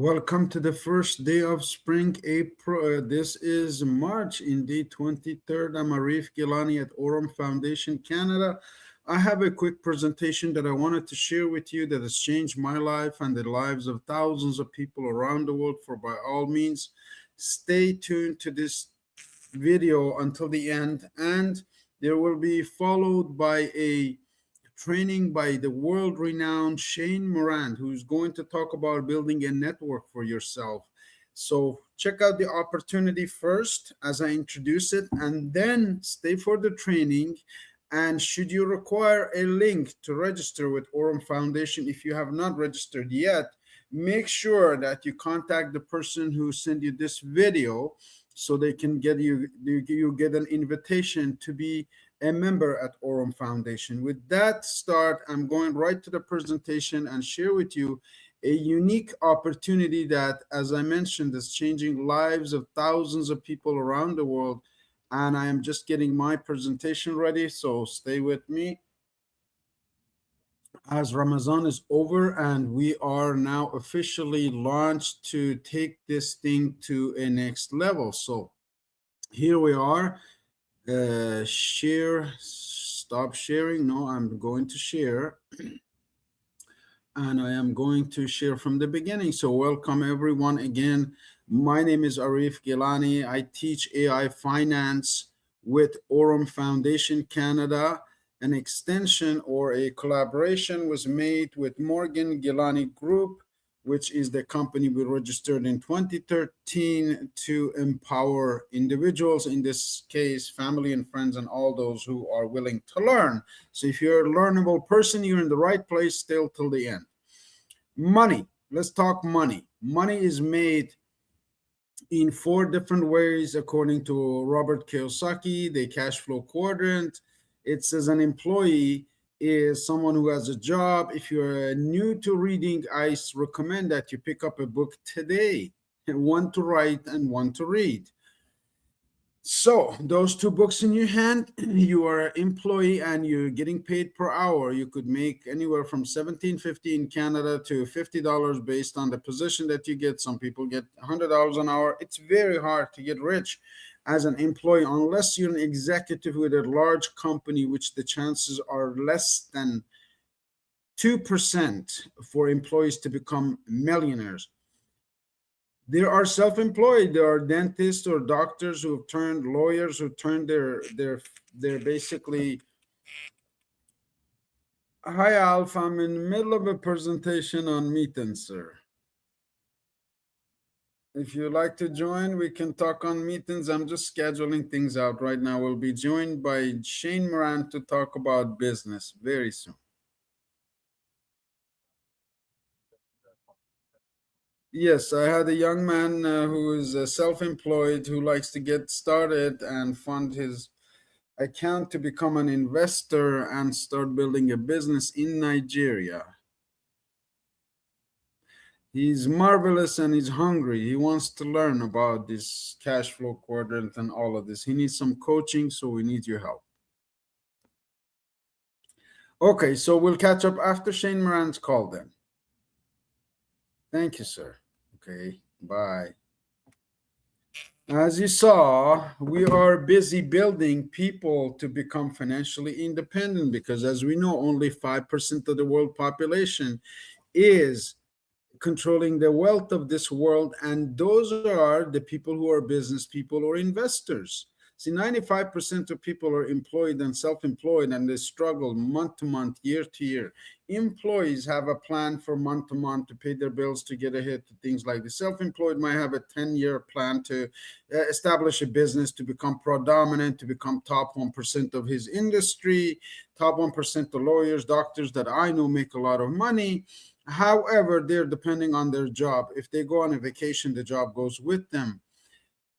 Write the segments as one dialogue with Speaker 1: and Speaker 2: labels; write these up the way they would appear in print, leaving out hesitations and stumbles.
Speaker 1: Welcome to the first day of spring, April. This is March, indeed, 23rd. I'm Arif Gilany at Aurum Foundation, Canada. I have a quick presentation that I wanted to share with you that has changed my life and the lives of thousands of people around the world. For by all means, stay tuned to this video until the end, and there will be followed by a training by the world-renowned Shane Morand, who's going to talk about building a network for yourself. So check out the opportunity first as I introduce it, and then stay for the training. And should you require a link to register with Aurum Foundation, if you have not registered yet, make sure that you contact the person who sent you this video so they can get you get an invitation to be a member at Aurum Foundation. With that start, I'm going right to the presentation and share with you a unique opportunity that, as I mentioned, is changing lives of thousands of people around the world. And I am just getting my presentation ready, so stay with me. As Ramadan is over and we are now officially launched to take this thing to a next level. So here we are. Share, stop sharing. No, I'm going to share. And I am going to share from the beginning. So welcome everyone again. My name is Arif Gilany. I teach AI finance with Aurum Foundation Canada. An extension or a collaboration was made with Morgan Gilany Group, which is the company we registered in 2013 to empower individuals, in this case, family and friends, and all those who are willing to learn. So if you're a learnable person, you're in the right place still till the end. Money. Let's talk money. Money is made in 4 different ways, according to Robert Kiyosaki, the cash flow quadrant. It says an employee is someone who has a job. If you're new to reading, I recommend that you pick up a book today, one to write and one to read. So those 2 books in your hand, you are an employee and you're getting paid per hour. You could make anywhere from $17.50 in Canada to $50 based on the position that you get. Some people get $100 an hour. It's very hard to get rich as an employee unless you're an executive with a large company, which the chances are less than 2% for employees to become millionaires. There are self-employed. There are dentists or doctors who have turned lawyers, who turned their basically. Hi, Alf. I'm in the middle of a presentation on Meetn, sir. If you'd like to join, we can talk on Meetns. I'm just scheduling things out right now. We'll be joined by Shane Morand to talk about business very soon. Yes, I had a young man who is self-employed, who likes to get started and fund his account to become an investor and start building a business in Nigeria. He's marvelous and he's hungry. He wants to learn about this cash flow quadrant and all of this. He needs some coaching, so we need your help. Okay, so we'll catch up after Shane Morand's call then. Thank you, sir. Okay, bye. As you saw, we are busy building people to become financially independent because, as we know, only 5% of the world population is controlling the wealth of this world, and those are the people who are business people or investors. See, 95% of people are employed and self-employed, and they struggle month to month, year to year. Employees have a plan for month to month to pay their bills, to get ahead, to things like this. Self-employed might have a 10-year plan to establish a business, to become predominant, to become top 1% of his industry. Top 1% of lawyers, doctors that I know make a lot of money. However, they're depending on their job. If they go on a vacation, the job goes with them.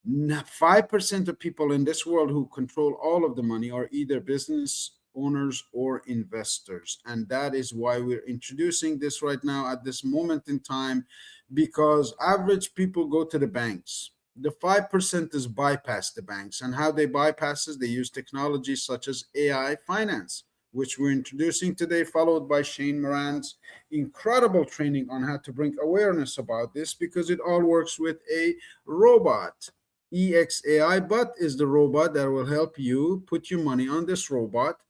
Speaker 1: 5% of people in this world who control all of the money are either business owners or investors. And that is why we're introducing this right now at this moment in time, because average people go to the banks. The 5% is bypass the banks. And how they bypass is they use technology such as AI finance. which we're introducing today, followed by Shane Morand's incredible training on how to bring awareness about this, because it all works with a robot. EXAI Bot is the robot that will help you put your money on this robot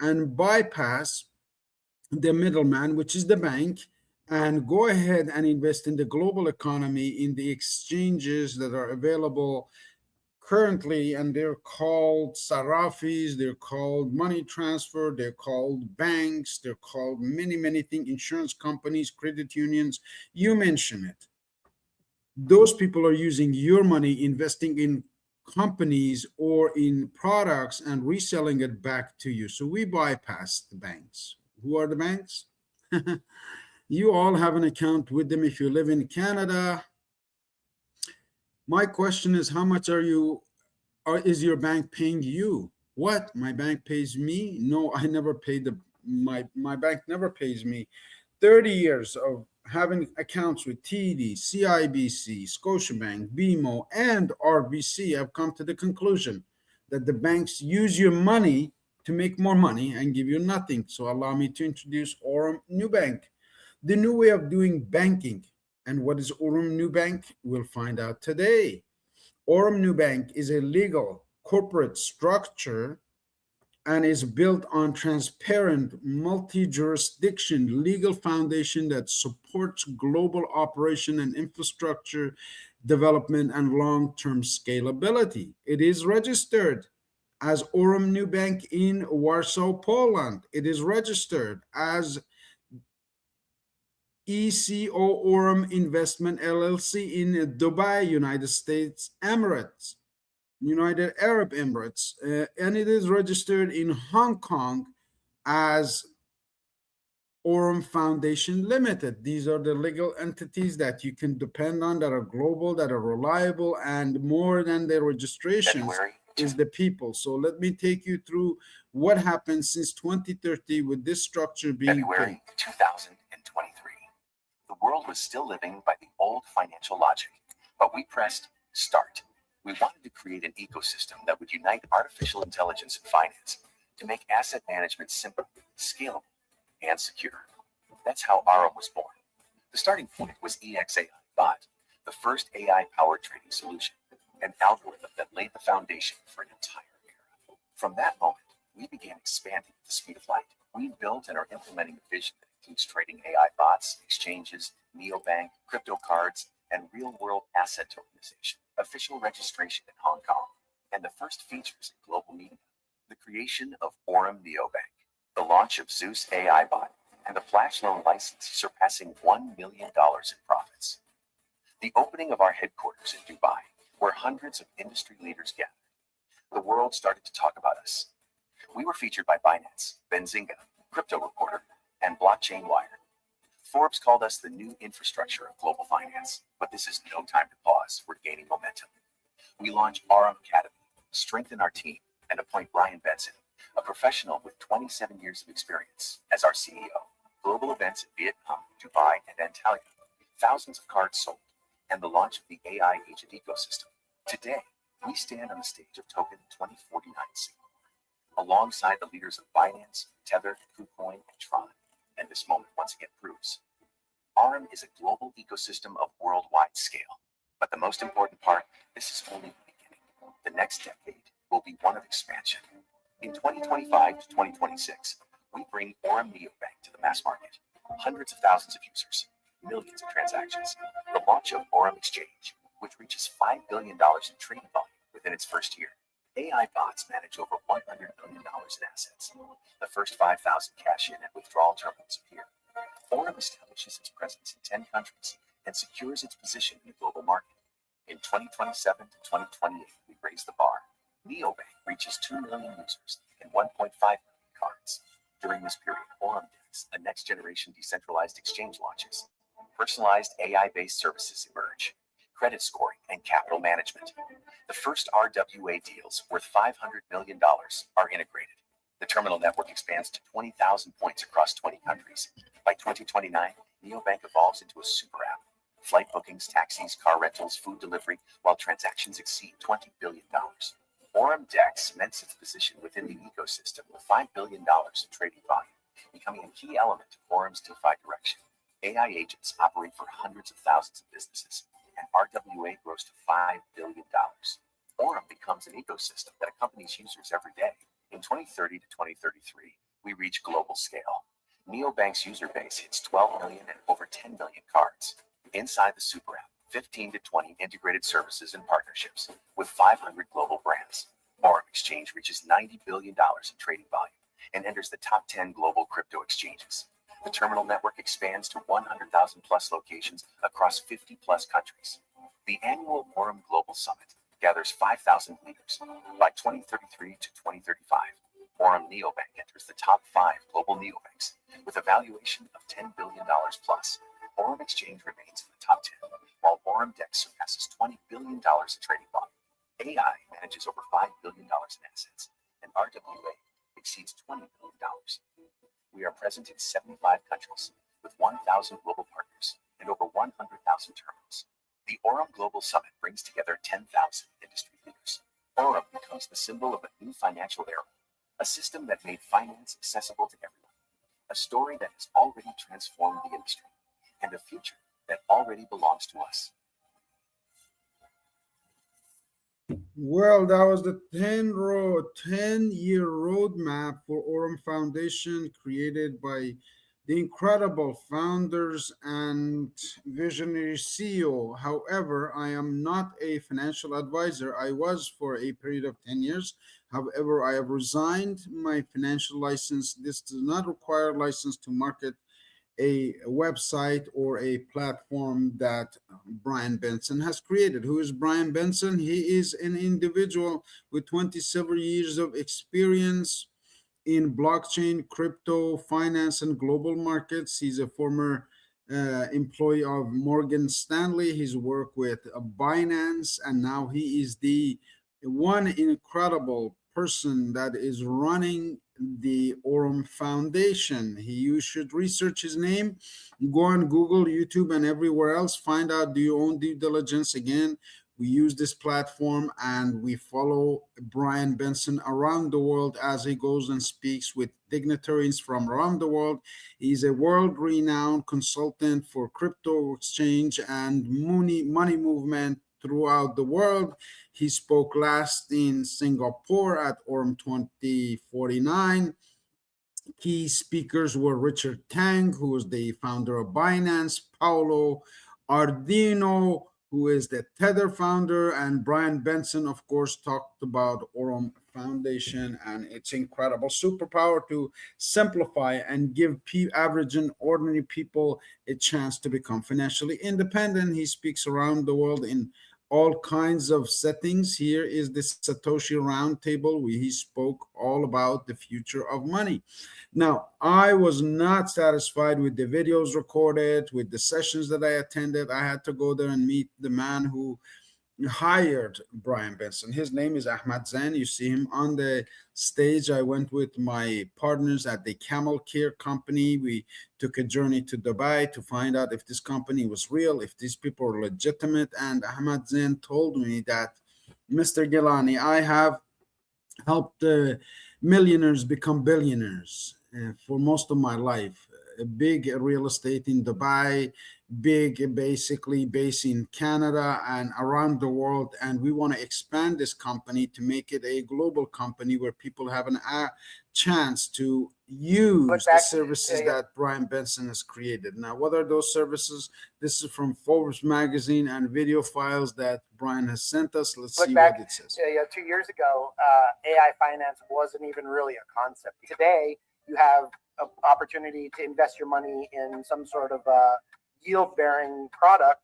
Speaker 1: and bypass the middleman, which is the bank, and go ahead and invest in the global economy, in the exchanges that are available currently, and they're called sarafis, they're called money transfer, they're called banks, they're called many, many things, insurance companies, credit unions, you mention it. Those people are using your money, investing in companies or in products and reselling it back to you. So we bypass the banks. Who are the banks? You all have an account with them if you live in Canada. My question is, how much is your bank paying you? What? My bank pays me? No, I never paid my bank never pays me. 30 years of having accounts with TD, CIBC, Scotiabank, BMO, and RBC, I've come to the conclusion that the banks use your money to make more money and give you nothing. So allow me to introduce Aurum New Bank, the new way of doing banking. And what is Aurum New Bank? We'll find out today. Aurum New Bank is a legal corporate structure and is built on transparent, multi-jurisdiction legal foundation that supports global operation and infrastructure development and long-term scalability. It is registered as Aurum New Bank in Warsaw, Poland. It is registered as ECO Aurum Investment LLC in Dubai, United States Emirates, United Arab Emirates, and it is registered in Hong Kong as Aurum Foundation Limited. These are the legal entities that you can depend on, that are global, that are reliable, and more than their registrations is the people. So let me take you through what happened since 2030 with this structure being
Speaker 2: February 2023. The world was still living by the old financial logic, but we pressed start. We wanted to create an ecosystem that would unite artificial intelligence and finance to make asset management simple, scalable, and secure. That's how Aurum was born. The starting point was EXAI Bot, the first AI-powered trading solution, an algorithm that laid the foundation for an entire era. From that moment, we began expanding at the speed of light. We built and are implementing a vision that includes trading AI bots, exchanges, neobank, crypto cards, and real-world asset tokenization, official registration in Hong Kong, and the first features in global media, the creation of Aurum Neobank, the launch of Zeus AI Bot, and the flash loan license surpassing $1 million in profits. The opening of our headquarters in Dubai, where hundreds of industry leaders gathered. The world started to talk about us. We were featured by Binance, Benzinga, Crypto Reporter, and Blockchain Wire. Forbes called us the new infrastructure of global finance, but this is no time to pause. We're gaining momentum. We launch Aurum Academy, strengthen our team, and appoint Ryan Benson, a professional with 27 years of experience, as our CEO. Global events in Vietnam, Dubai, and Antalya, thousands of cards sold, and the launch of the AI agent ecosystem. Today, we stand on the stage of Token 2049 Singapore, alongside the leaders of Binance, Tether, KuCoin, and Tron. And this moment once again proves Aurum is a global ecosystem of worldwide scale. But the most important part, this is only the beginning. The next decade will be one of expansion. In 2025 to 2026, we bring Aurum Neobank to the mass market. Hundreds of thousands of users, millions of transactions. The launch of Aurum Exchange, which reaches $5 billion in trading volume within its first year. AI bots manage over $100 million in assets. The first 5,000 cash in and withdrawal terminals appear. Aurum establishes its presence in 10 countries and secures its position in the global market. In 2027 to 2028, we raise the bar. Neobank reaches 2 million users and 1.5 million cards. During this period, Aurum Dex, a next-generation decentralized exchange, launches. Personalized AI-based services emerge. Credit scoring, and capital management. The first RWA deals worth $500 million are integrated. The terminal network expands to 20,000 points across 20 countries. By 2029, Neobank evolves into a super app. Flight bookings, taxis, car rentals, food delivery, while transactions exceed $20 billion. Aurum DEX cements its position within the ecosystem with $5 billion in trading volume, becoming a key element of Aurum's DeFi direction. AI agents operate for hundreds of thousands of businesses, and RWA grows to $5 billion. Aurum becomes an ecosystem that accompanies users every day. In 2030 to 2033, we reach global scale. Neobank's user base hits 12 million and over 10 million cards. Inside the super app, 15 to 20 integrated services and partnerships with 500 global brands. Aurum Exchange reaches $90 billion in trading volume and enters the top 10 global crypto exchanges. The terminal network expands to 100,000 plus locations across 50 plus countries. The annual Aurum Global Summit gathers 5,000 leaders. By 2033 to 2035, Aurum Neobank enters the top 5 global neobanks with a valuation of $10 billion plus. Aurum Exchange remains in the top 10, while Aurum DEX surpasses $20 billion in trading volume. AI manages over $5 billion in assets, and RWA exceeds $20 billion. We are present in 75 countries with 1,000 global partners and over 100,000 terminals. The Aurum Global Summit brings together 10,000 industry leaders. Aurum becomes the symbol of a new financial era, a system that made finance accessible to everyone, a story that has already transformed the industry, and a future that already belongs to us.
Speaker 1: Well, that was the 10-year roadmap for Aurum Foundation, created by the incredible founders and visionary CEO. However, I am not a financial advisor. I was for a period of 10 years. However, I have resigned my financial license. This does not require license to market a website or a platform that Brian Benson has created. Who is Brian Benson? He is an individual with 27 years of experience in blockchain, crypto, finance, and global markets. He's a former employee of Morgan Stanley. He's worked with Binance, and now he is the one incredible person that is running the Aurum Foundation. You should research his name. Go on Google, YouTube, and everywhere else. Find out, do your own due diligence. Again, we use this platform and we follow Brian Benson around the world as he goes and speaks with dignitaries from around the world. He's a world-renowned consultant for crypto exchange and money movement throughout the world. He spoke last in Singapore at Aurum 2049. Key speakers were Richard Tang, who is the founder of Binance, Paolo Ardino, who is the Tether founder, and Brian Benson, of course, talked about Aurum Foundation and its incredible superpower to simplify and give average and ordinary people a chance to become financially independent. He speaks around the world in all kinds of settings. Here is the Satoshi Roundtable, where he spoke all about the future of money. Now, I was not satisfied with the videos recorded, with the sessions that I attended. I had to go there and meet the man who hired Brian Benson. His name is Ahmad Zain. You see him on the stage. I went with my partners at the Camel Care company. We took a journey to Dubai to find out if this company was real, if these people are legitimate. And Ahmad Zain told me that, Mr. Gilany, I have helped millionaires become billionaires for most of my life. A big real estate in Dubai, big basically based in Canada and around the world. And we want to expand this company to make it a global company where people have a chance to use the services that Brian Benson has created. Now, what are those services? This is from Forbes magazine and video files that Brian has sent us. Let's see what it says.
Speaker 3: 2 years ago, AI finance wasn't even really a concept. Today, you have an opportunity to invest your money in some sort of yield-bearing product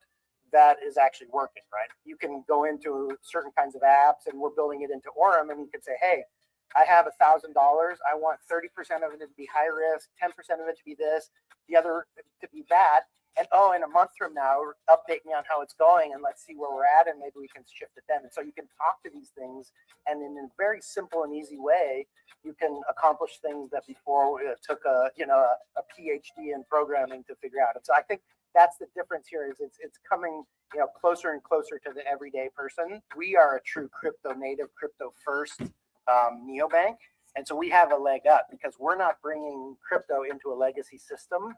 Speaker 3: that is actually working, right? You can go into certain kinds of apps, and we're building it into Aurum, and you can say, hey, I have $1,000. I want 30% of it to be high risk, 10% of it to be this, the other to be that. And in a month from now, update me on how it's going, and let's see where we're at, and maybe we can shift it then. And so you can talk to these things, and in a very simple and easy way, you can accomplish things that before it took a PhD in programming to figure out. And so I think that's the difference here. Is it's coming closer and closer to the everyday person. We are a true crypto native, crypto first neobank, and so we have a leg up because we're not bringing crypto into a legacy system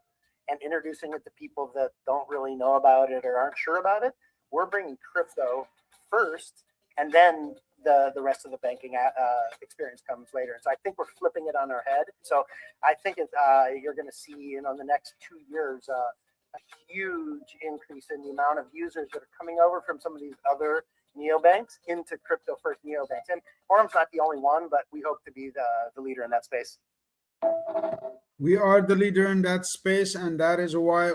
Speaker 3: and introducing it to people that don't really know about it or aren't sure about it. We're bringing crypto first, and then the rest of the banking experience comes later. And so I think we're flipping it on our head. So I think you're going to see in the next 2 years a huge increase in the amount of users that are coming over from some of these other neobanks into crypto first neobanks. And Aurum's not the only one, but we hope to be the leader in that space.
Speaker 1: We are the leader in that space, and that is why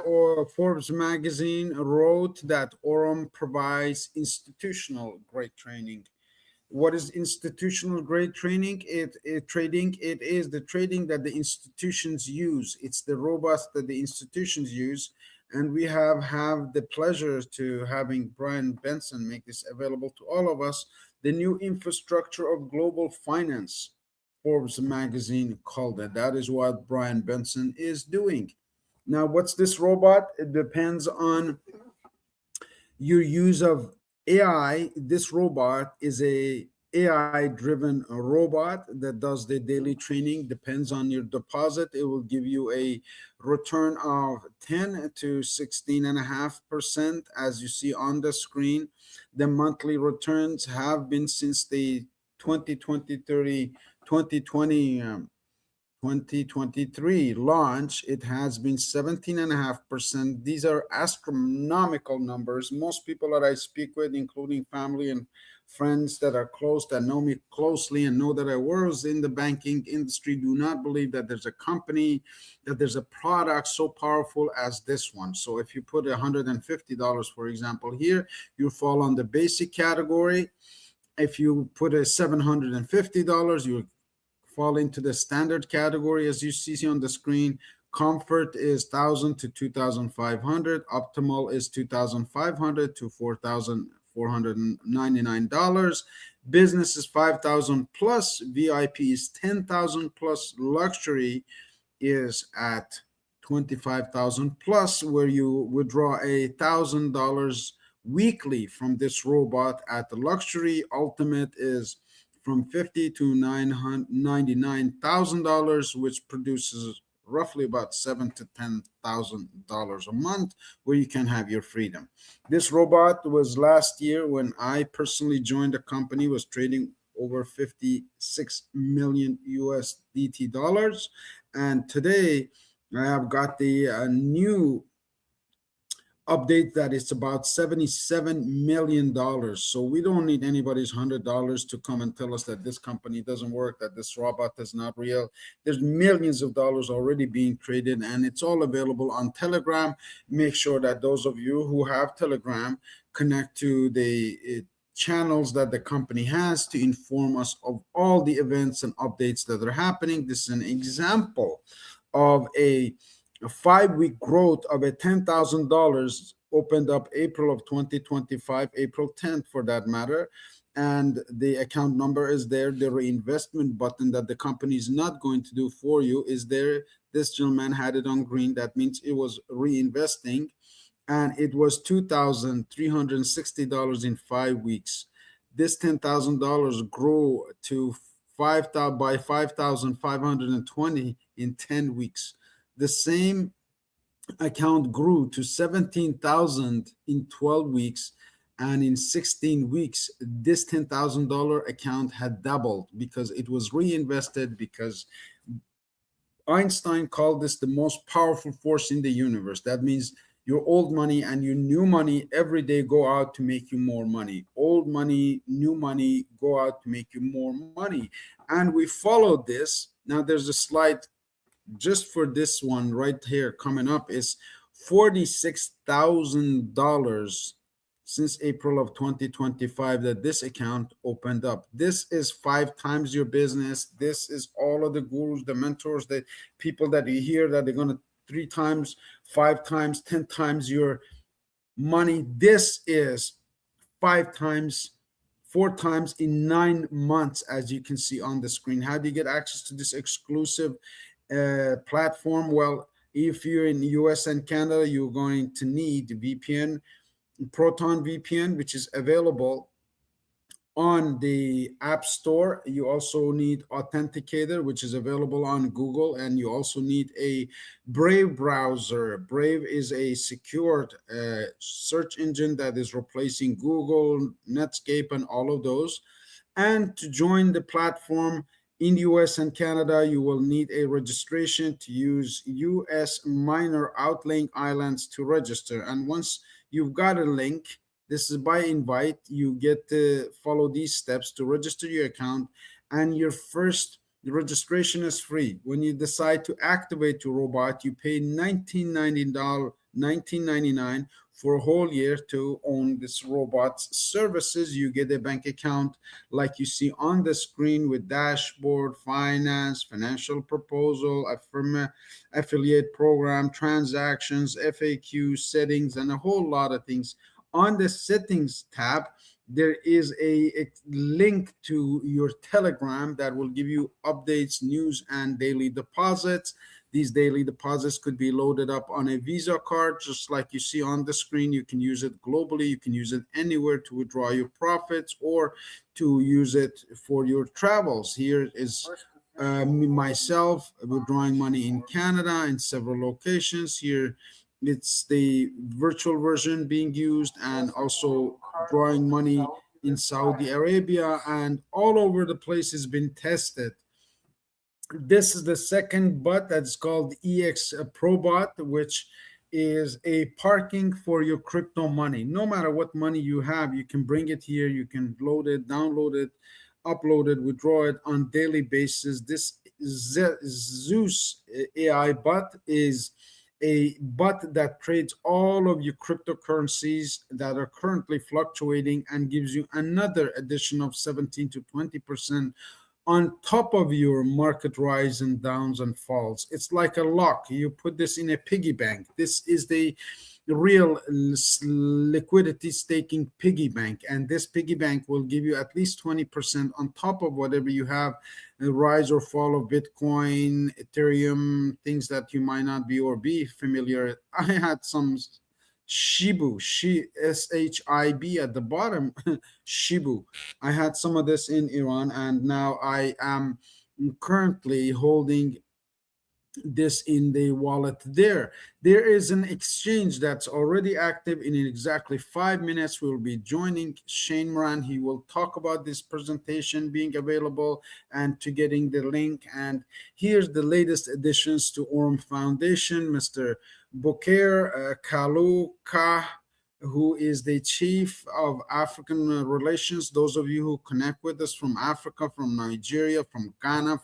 Speaker 1: Forbes magazine wrote that Aurum provides institutional grade training. What is institutional grade training? It is the trading that the institutions use. It's the robots that the institutions use, and we have the pleasure to having Brian Benson make this available to all of us. The new infrastructure of global finance, Forbes magazine called it. That is what Brian Benson is doing. Now, what's this robot? It depends on your use of AI. This robot is a AI driven robot that does the daily training. Depends on your deposit. It will give you a return of 10 to 16.5%, as you see on the screen. The monthly returns have been since the 2023 launch. It has been 17.5%. These are astronomical numbers. Most people that I speak with, including family and friends that are close, that know me closely and know that I was in the banking industry, do not believe that there's a company, that there's a product so powerful as this one. So if you put $150, for example, here, you fall on the basic category. If you put a $750, you fall into the standard category. As you see on the screen, comfort is 1,000 to 2,500, optimal is 2,500 to $4,499, business is 5,000 plus, VIP is 10,000 plus, luxury is at 25,000 plus, where you withdraw $1,000 weekly from this robot. At the luxury, ultimate is from $50,000 to $99,000, which produces roughly about $7,000 to $10,000 a month, where you can have your freedom. This robot was last year, when I personally joined the company, was trading over 56 million USDT dollars, and today I have got the new update that it's about $77 million. So we don't need anybody's $100 to come and tell us that this company doesn't work, that this robot is not real. There's millions of dollars already being traded, and it's all available on Telegram. Make sure that those of you who have Telegram connect to the channels that the company has to inform us of all the events and updates that are happening. This is an example of a 5-week growth of a $10,000 opened up April of 2025, April 10th for that matter. And the account number is there. The reinvestment button that the company is not going to do for you is there. This gentleman had it on green. That means it was reinvesting, and it was $2,360 in 5 weeks. This $10,000 grew to 5,520 in 10 weeks. The same account grew to 17,000 in 12 weeks, and in 16 weeks this $10,000 account had doubled because it was reinvested, because Einstein called this the most powerful force in the universe. That means your old money and your new money every day go out to make you more money. Old money, new money go out to make you more money. And we followed this. Now there's a slide just for this one right here coming up, is $46,000 since April of 2025 that this account opened up. This is 5 times your business. This is all of the gurus, the mentors, the people that you hear that they're going to 3 times, 5 times, 10 times your money. This is 5 times, 4 times in 9 months, as you can see on the screen. How do you get access to this exclusive platform? Well, If you're in US and Canada, you're going to need VPN, Proton VPN, which is available on the App Store. You also need Authenticator, which is available on Google, and you also need a Brave browser. Brave is a secured search engine that is replacing Google, Netscape, and all of those. And to join the platform in US and Canada, you will need a registration to use US minor outlink islands to register. And once you've got a link, this is by invite, you get to follow these steps to register your account, and your first registration is free. When you decide to activate your robot, you pay $19.99 for a whole year to own this robot's services. You get a bank account like you see on the screen with dashboard, finance, financial proposal, affiliate program, transactions, FAQ, settings, and a whole lot of things. On the settings tab, there is a link to your Telegram that will give you updates, news, and daily deposits. These daily deposits could be loaded up on a Visa card, just like you see on the screen. You can use it globally. You can use it anywhere to withdraw your profits or to use it for your travels. Here is myself withdrawing money in Canada in several locations. Here it's the virtual version being used, and also drawing money in Saudi Arabia, and all over the place has been tested. This is the second bot that's called EX Probot, which is a parking for your crypto money. No matter what money you have, you can bring it here, you can load it, download it, upload it, withdraw it on daily basis. This Zeus AI bot is a bot that trades all of your cryptocurrencies that are currently fluctuating and gives you another addition of 17 to 20% on top of your market rise and downs and falls. It's like a lock. You put this in a piggy bank. This is the real liquidity staking piggy bank, and this piggy bank will give you at least 20% on top of whatever you have, the rise or fall of Bitcoin, Ethereum, things that you might not be or be familiar. I had some Shibu, SHIB at the bottom, Shibu. I had some of this in Iran, and now I am currently holding this in the wallet there. There is an exchange that's already active. In exactly 5 minutes, we'll be joining Shane Morand. He will talk about this presentation being available and to getting the link. And here's the latest additions to Aurum Foundation, Mr. Bouker Kaluka, who is the chief of African relations. Those of you who connect with us from Africa, from Nigeria, from Ghana,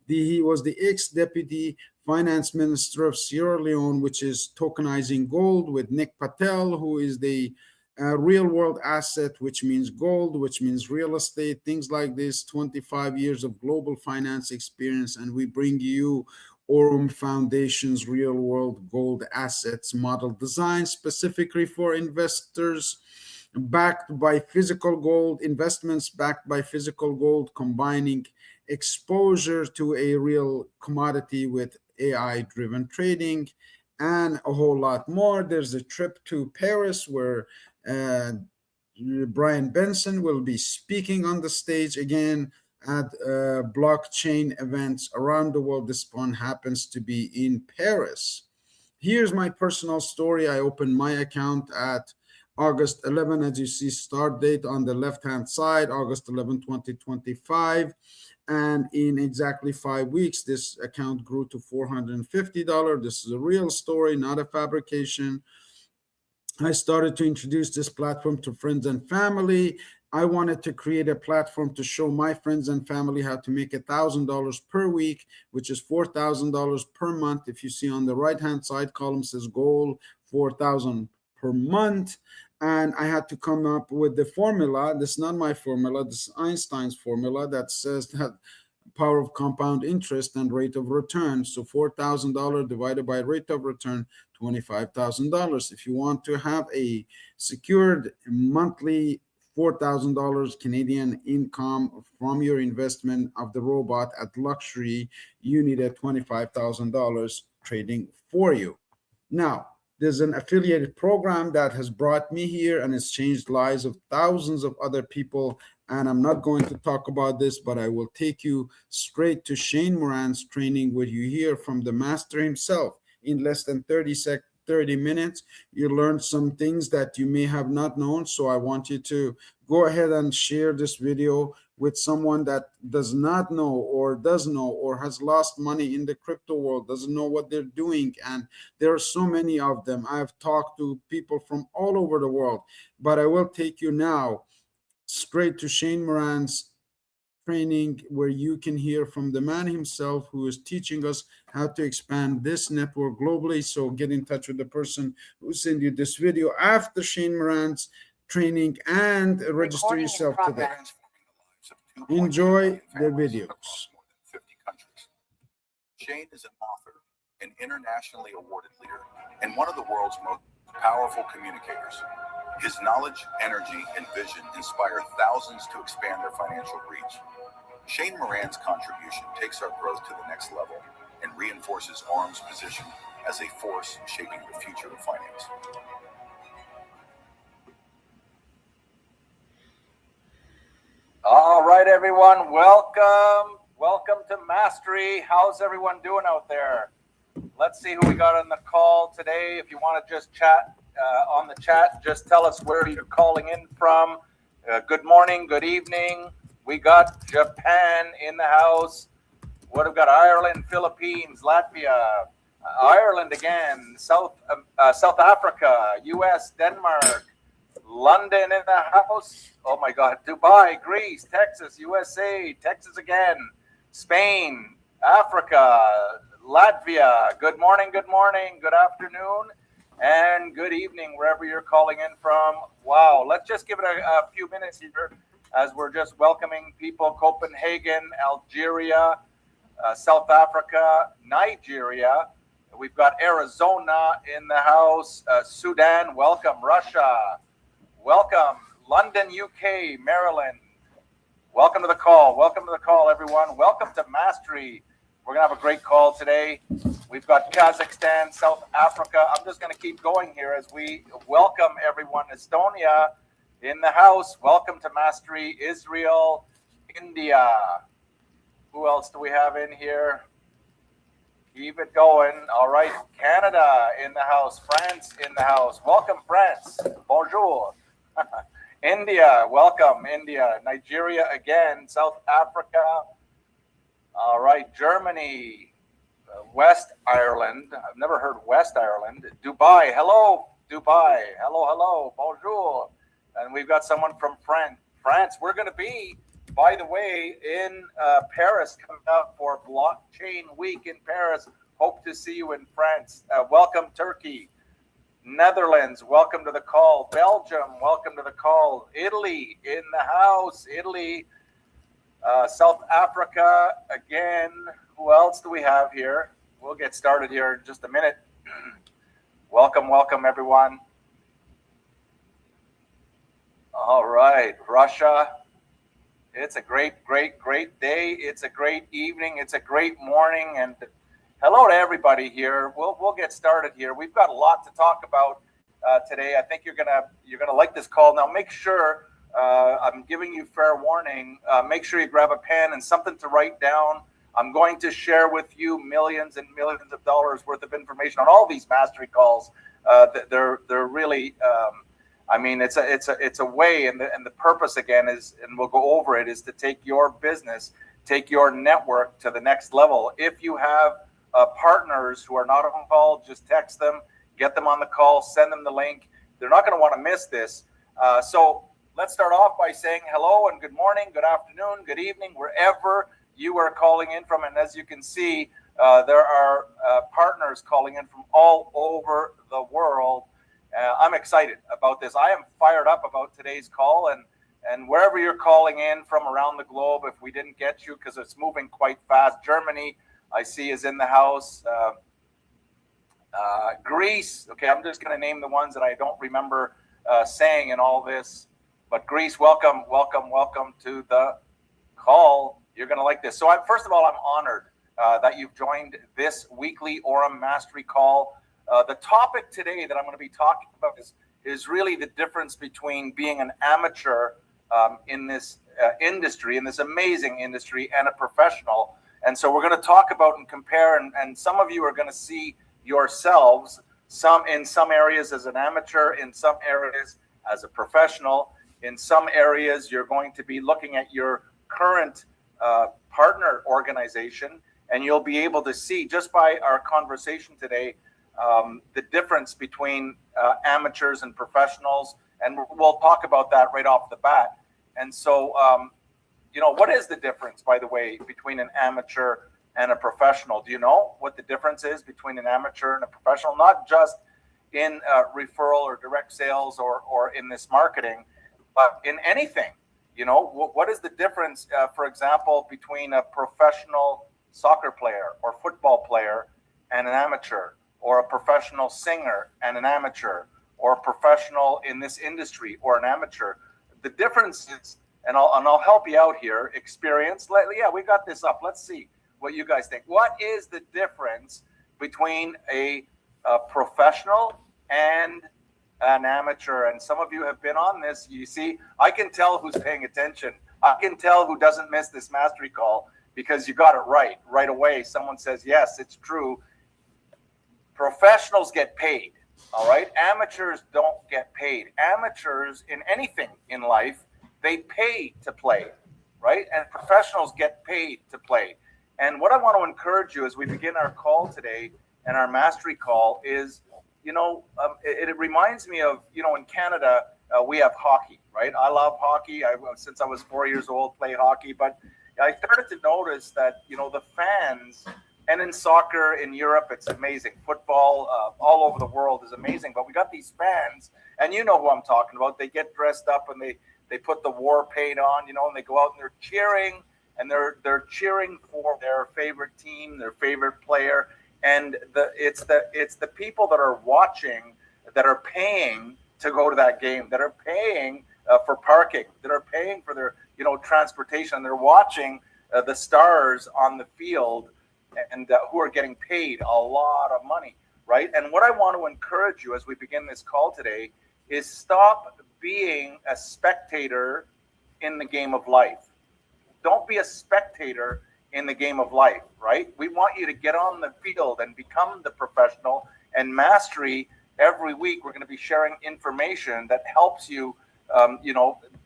Speaker 1: he was the ex-deputy finance minister of Sierra Leone, which is tokenizing gold, with Nick Patel, who is the real world asset, which means gold, which means real estate, things like this. 25 years of global finance experience, and we bring you Aurum Foundation's real world gold assets model designed specifically for investors, backed by physical gold, investments backed by physical gold, combining exposure to a real commodity with AI driven trading, and a whole lot more. There's a trip to Paris where Brian Benson will be speaking on the stage again at blockchain events around the world. This one happens to be in Paris. Here's my personal story. I opened my account at August 11, as you see, start date on the left-hand side, August 11, 2025. And in exactly 5 weeks, this account grew to $450. This is a real story, not a fabrication. I started to introduce this platform to friends and family. I wanted to create a platform to show my friends and family how to make $1,000 per week, which is $4,000 per month. If you see on the right-hand side column says goal, 4,000 per month. And I had to come up with the formula. This is not my formula. This is Einstein's formula that says that power of compound interest and rate of return. So $4,000 divided by rate of return, $25,000. If you want to have a secured monthly $4,000 Canadian income from your investment of the robot at luxury, you need a $25,000 trading for you. Now, there's an affiliated program that has brought me here and has changed lives of thousands of other people. And I'm not going to talk about this, but I will take you straight to Shane Morand's training, where you hear from the master himself in less than 30 minutes. You learn some things that you may have not known. So I want you to go ahead and share this video with someone that does not know or does know or has lost money in the crypto world, doesn't know what they're doing. And there are so many of them. I've talked to people from all over the world, but I will take you now straight to Shane Morand's training, where you can hear from the man himself who is teaching us how to expand this network globally. So get in touch with the person who sent you this video after Shane Morand's training and register yourself today. Enjoy the videos.
Speaker 2: Shane is an author, an internationally awarded leader, and one of the world's most powerful communicators. His knowledge, energy, and vision inspire thousands to expand their financial reach. Shane Morand's contribution takes our growth to the next level and reinforces Aurum's position as a force shaping the future of finance.
Speaker 4: All right, everyone, welcome. Welcome to Mastery. How's everyone doing out there? Let's see who we got on the call today. If you want to just chat on the chat, just tell us where you're calling in from. Good morning, good evening. We got Japan in the house. What have we got? Ireland, Philippines, Latvia, Ireland again, South Africa, US, Denmark, London in the house. Oh my God, Dubai, Greece, Texas, USA, Texas again, Spain, Africa, Latvia. Good morning, good afternoon, and good evening wherever you're calling in from. Wow, let's just give it a few minutes here as we're just welcoming people. Copenhagen, Algeria, South Africa, Nigeria. We've got Arizona in the house, Sudan, welcome, Russia, welcome, London, UK, Maryland. Welcome to the call, everyone. Welcome to Mastery. We're going to have a great call today. We've got Kazakhstan, South Africa. I'm just going to keep going here as we welcome everyone. Estonia in the house. Welcome to Mastery. Israel, India. Who else do we have in here? Keep it going. All right. Canada in the house. France in the house. Welcome, France. Bonjour. India. Welcome, India. Nigeria again. South Africa. All right. Germany. West Ireland. I've never heard West Ireland. Dubai. Hello, Dubai. Hello. Bonjour. And we've got someone from France. We're going to be, by the way, in Paris, coming up for Blockchain Week in Paris. Hope to see you in France. Welcome, Turkey. Netherlands, welcome to the call. Belgium, welcome to the call. Italy in the house. Italy. South Africa again. Who else do we have here? We'll get started here in just a minute. Welcome, everyone. All right, Russia. It's a great day. It's a great evening. It's a great morning. And hello to everybody here. We'll get started here. We've got a lot to talk about today. I think you're gonna like this call. Now, make sure I'm giving you fair warning. Make sure you grab a pen and something to write down. I'm going to share with you millions and millions of dollars worth of information on all these mastery calls. They're really. I mean, it's a way, and the purpose again is, and we'll go over it, is to take your business, take your network to the next level. If you have partners who are not on call, just text them, get them on the call, send them the link. They're not going to want to miss this. So let's start off by saying hello and good morning, good afternoon, good evening, wherever you are calling in from. And as you can see, there are partners calling in from all over the world. I'm excited about this. I am fired up about today's call, and wherever you're calling in from around the globe, if we didn't get you because it's moving quite fast. Germany, I see, is in the house. Greece. Okay, I'm just going to name the ones that I don't remember saying in all this. But Greece, welcome to the call. You're going to like this. So first of all, I'm honored that you've joined this weekly Aurum Mastery Call. The topic today that I'm going to be talking about is really the difference between being an amateur in this industry, in this amazing industry, and a professional. And so we're going to talk about and compare, and some of you are going to see yourselves in some areas as an amateur, in some areas as a professional. In some areas, you're going to be looking at your current partner organization, and you'll be able to see just by our conversation today the difference between amateurs and professionals. And we'll talk about that right off the bat. And so, what is the difference, by the way, between an amateur and a professional? Do you know what the difference is between an amateur and a professional? Not just in referral or direct sales or in this marketing, but in anything. What is the difference, for example, between a professional soccer player or football player and an amateur, or a professional singer and an amateur, or a professional in this industry or an amateur? The difference is, and I'll help you out here, experience. Yeah, we got this up. Let's see what you guys think. What is the difference between a professional and an amateur? And some of you have been on this. You see, I can tell who's paying attention. I can tell who doesn't miss this mastery call, because you got it right away. Someone says, yes, it's true. Professionals get paid, all right? Amateurs don't get paid. Amateurs in anything in life, they pay to play, right? And professionals get paid to play. And what I want to encourage you as we begin our call today and our mastery call is, it reminds me of, in Canada, we have hockey, right? I love hockey. Since I was 4 years old, played hockey. But I started to notice that, the fans, and in soccer in Europe, it's amazing. Football all over the world is amazing. But we got these fans, and you know who I'm talking about. They get dressed up and they put the war paint on, and they go out and they're cheering, and they're cheering for their favorite team, their favorite player. And it's the people that are watching, that are paying to go to that game, that are paying for parking, that are paying for their transportation. They're watching the stars on the field, and who are getting paid a lot of money, right? And what I want to encourage you as we begin this call today is stop being a spectator in the game of life. Don't be a spectator in the game of life, right? We want you to get on the field and become the professional. And mastery, every week we're going to be sharing information that helps you,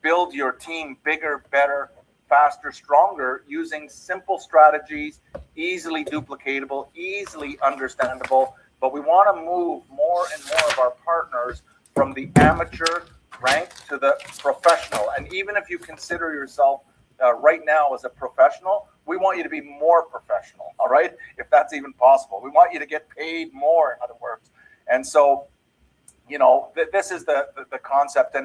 Speaker 4: build your team bigger, better, faster, stronger, using simple strategies, easily duplicatable, easily understandable. But we want to move more and more of our partners from the amateur rank to the professional. And even if you consider yourself right now as a professional, we want you to be more professional, all right? If that's even possible. We want you to get paid more, in other words. And so, this is the concept.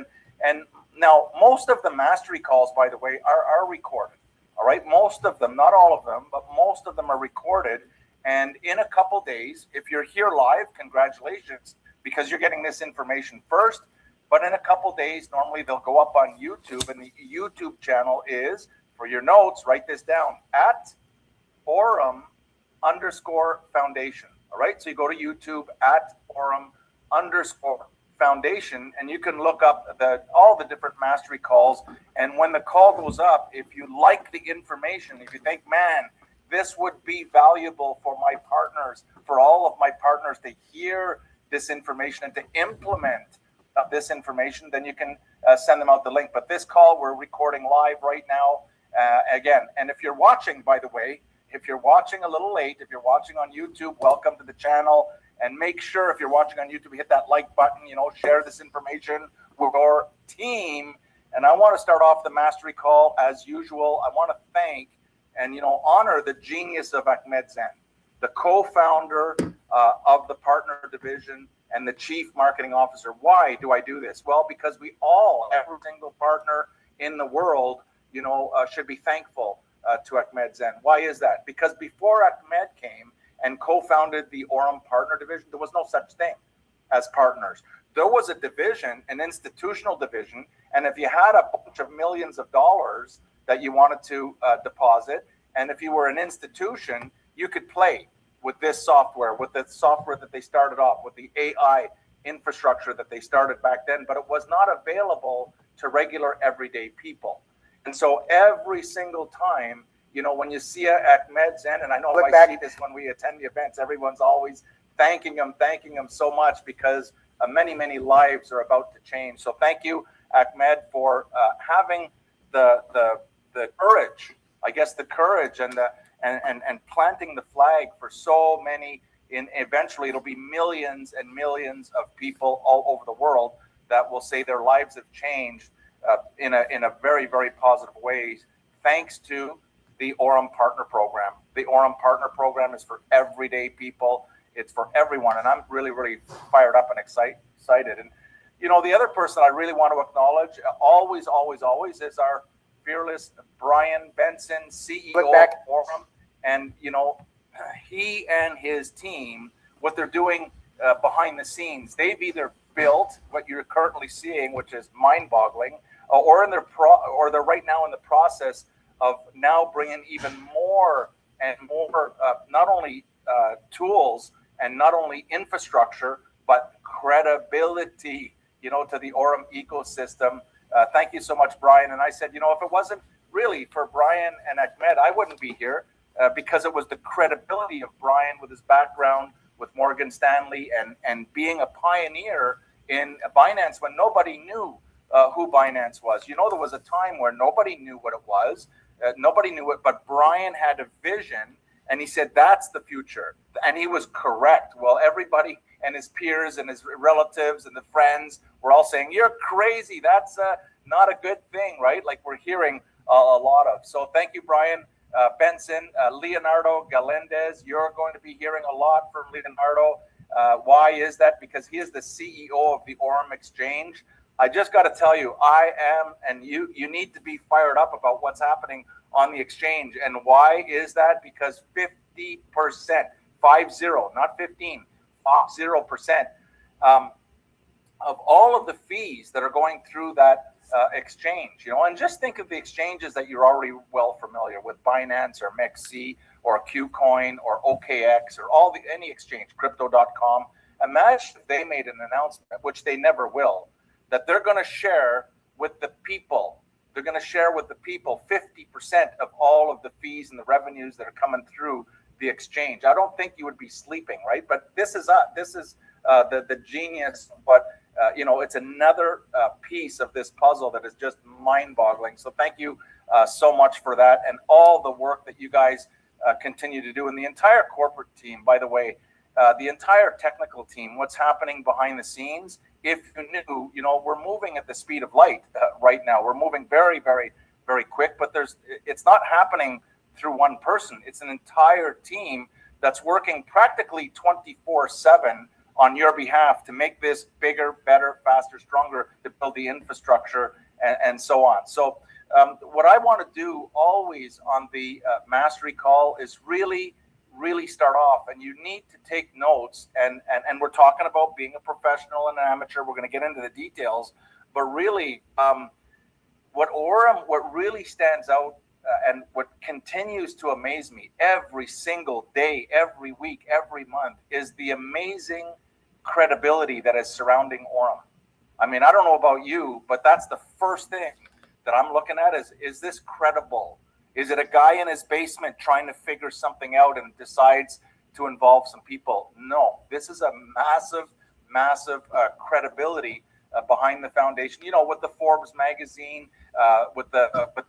Speaker 4: And now, most of the mastery calls, by the way, are recorded, all right? Most of them, not all of them, but most of them are recorded. And in a couple days, if you're here live, congratulations, because you're getting this information first. But in a couple days, normally they'll go up on YouTube, and the YouTube channel is, for your notes, write this down, at Aurum_foundation. All right, so you go to YouTube at Aurum_foundation, and you can look up all the different mastery calls. And when the call goes up, if you like the information, if you think, man, this would be valuable for my partners, for all of my partners to hear this information and to implement this information, then you can send them out the link. But this call, we're recording live right now again. And if you're watching, by the way, if you're watching a little late, if you're watching on YouTube, welcome to the channel. And make sure if you're watching on YouTube, hit that like button, share this information with our team. And I want to start off the mastery call as usual. I want to thank and, honor the genius of Ahmed Zen, the co-founder of the partner division and the chief marketing officer. Why do I do this? Well, because every single partner in the world, should be thankful to Ahmed Zen. Why is that? Because before Ahmed came and co-founded the Aurum partner division, there was no such thing as partners. There was a division, an institutional division, and if you had a bunch of millions of dollars that you wanted to deposit, and if you were an institution, you could play with this software, with the software that they started off, with the AI infrastructure that they started back then, but it was not available to regular everyday people. And so every single time, you know, when you see Ahmed's end, and I know I see this when we attend the events, everyone's always thanking him so much, because many, many lives are about to change. So thank you, Ahmed, for having the courage, I guess, the courage and planting the flag for so many. Eventually, it'll be millions and millions of people all over the world that will say their lives have changed in a very, very positive way, thanks to the Aurum Partner Program. The Aurum Partner Program is for everyday people. It's for everyone, and I'm really, really fired up and excited. And you know, the other person I really want to acknowledge, always, is our fearless Brian Benson, CEO of Aurum. And you know, he and his team, what they're doing behind the scenes, they've either built what you're currently seeing, which is mind-boggling, or they're right now in the process of now bringing even more and more, not only tools and not only infrastructure, but credibility, you know, to the Aurum ecosystem. Thank you so much, Brian. And I said, you know, if it wasn't really for Brian and Ahmed, I wouldn't be here, because it was the credibility of Brian with his background with Morgan Stanley and being a pioneer in Binance when nobody knew who Binance was. You know, there was a time where nobody knew what it was. Nobody knew it, but Brian had a vision, and he said, that's the future. And he was correct. Well, everybody and his peers and his relatives and the friends were all saying, you're crazy. That's not a good thing, right? Like we're hearing a lot of. So thank you, Brian Benson. Leonardo Galindez, you're going to be hearing a lot from Leonardo. Why is that? Because he is the CEO of the Aurum Exchange. I just got to tell you, I am, and you need to be fired up about what's happening on the exchange. And why is that? Because 50%, 50, not 15, 0%, of all of the fees that are going through that exchange, you know, and just think of the exchanges that you're already well familiar with, Binance or MEXC or KuCoin or OKX or any exchange, crypto.com. Imagine if they made an announcement, which they never will, that they're going to share with the people. They're going to share with the people 50% of all of the fees and the revenues that are coming through the exchange. I don't think you would be sleeping, right? But this is the genius. But you know, it's another piece of this puzzle that is just mind-boggling. So thank you so much for that, and all the work that you guys continue to do, and the entire corporate team. By the way, the entire technical team. What's happening behind the scenes? If you knew, you know, we're moving at the speed of light right now. We're moving very, very, very quick, but it's not happening through one person. It's an entire team that's working practically 24/7 on your behalf to make this bigger, better, faster, stronger, to build the infrastructure and so on. So what I want to do always on the mastery call is really start off, and you need to take notes, and we're talking about being a professional and an amateur. We're going to get into the details, but really what really stands out and what continues to amaze me every single day, every week, every month is the amazing credibility that is surrounding Aurum. I mean, I don't know about you, but that's the first thing that I'm looking at is this credible? Is it a guy in his basement trying to figure something out and decides to involve some people? No, this is a massive credibility behind the foundation. You know, with the Forbes magazine, with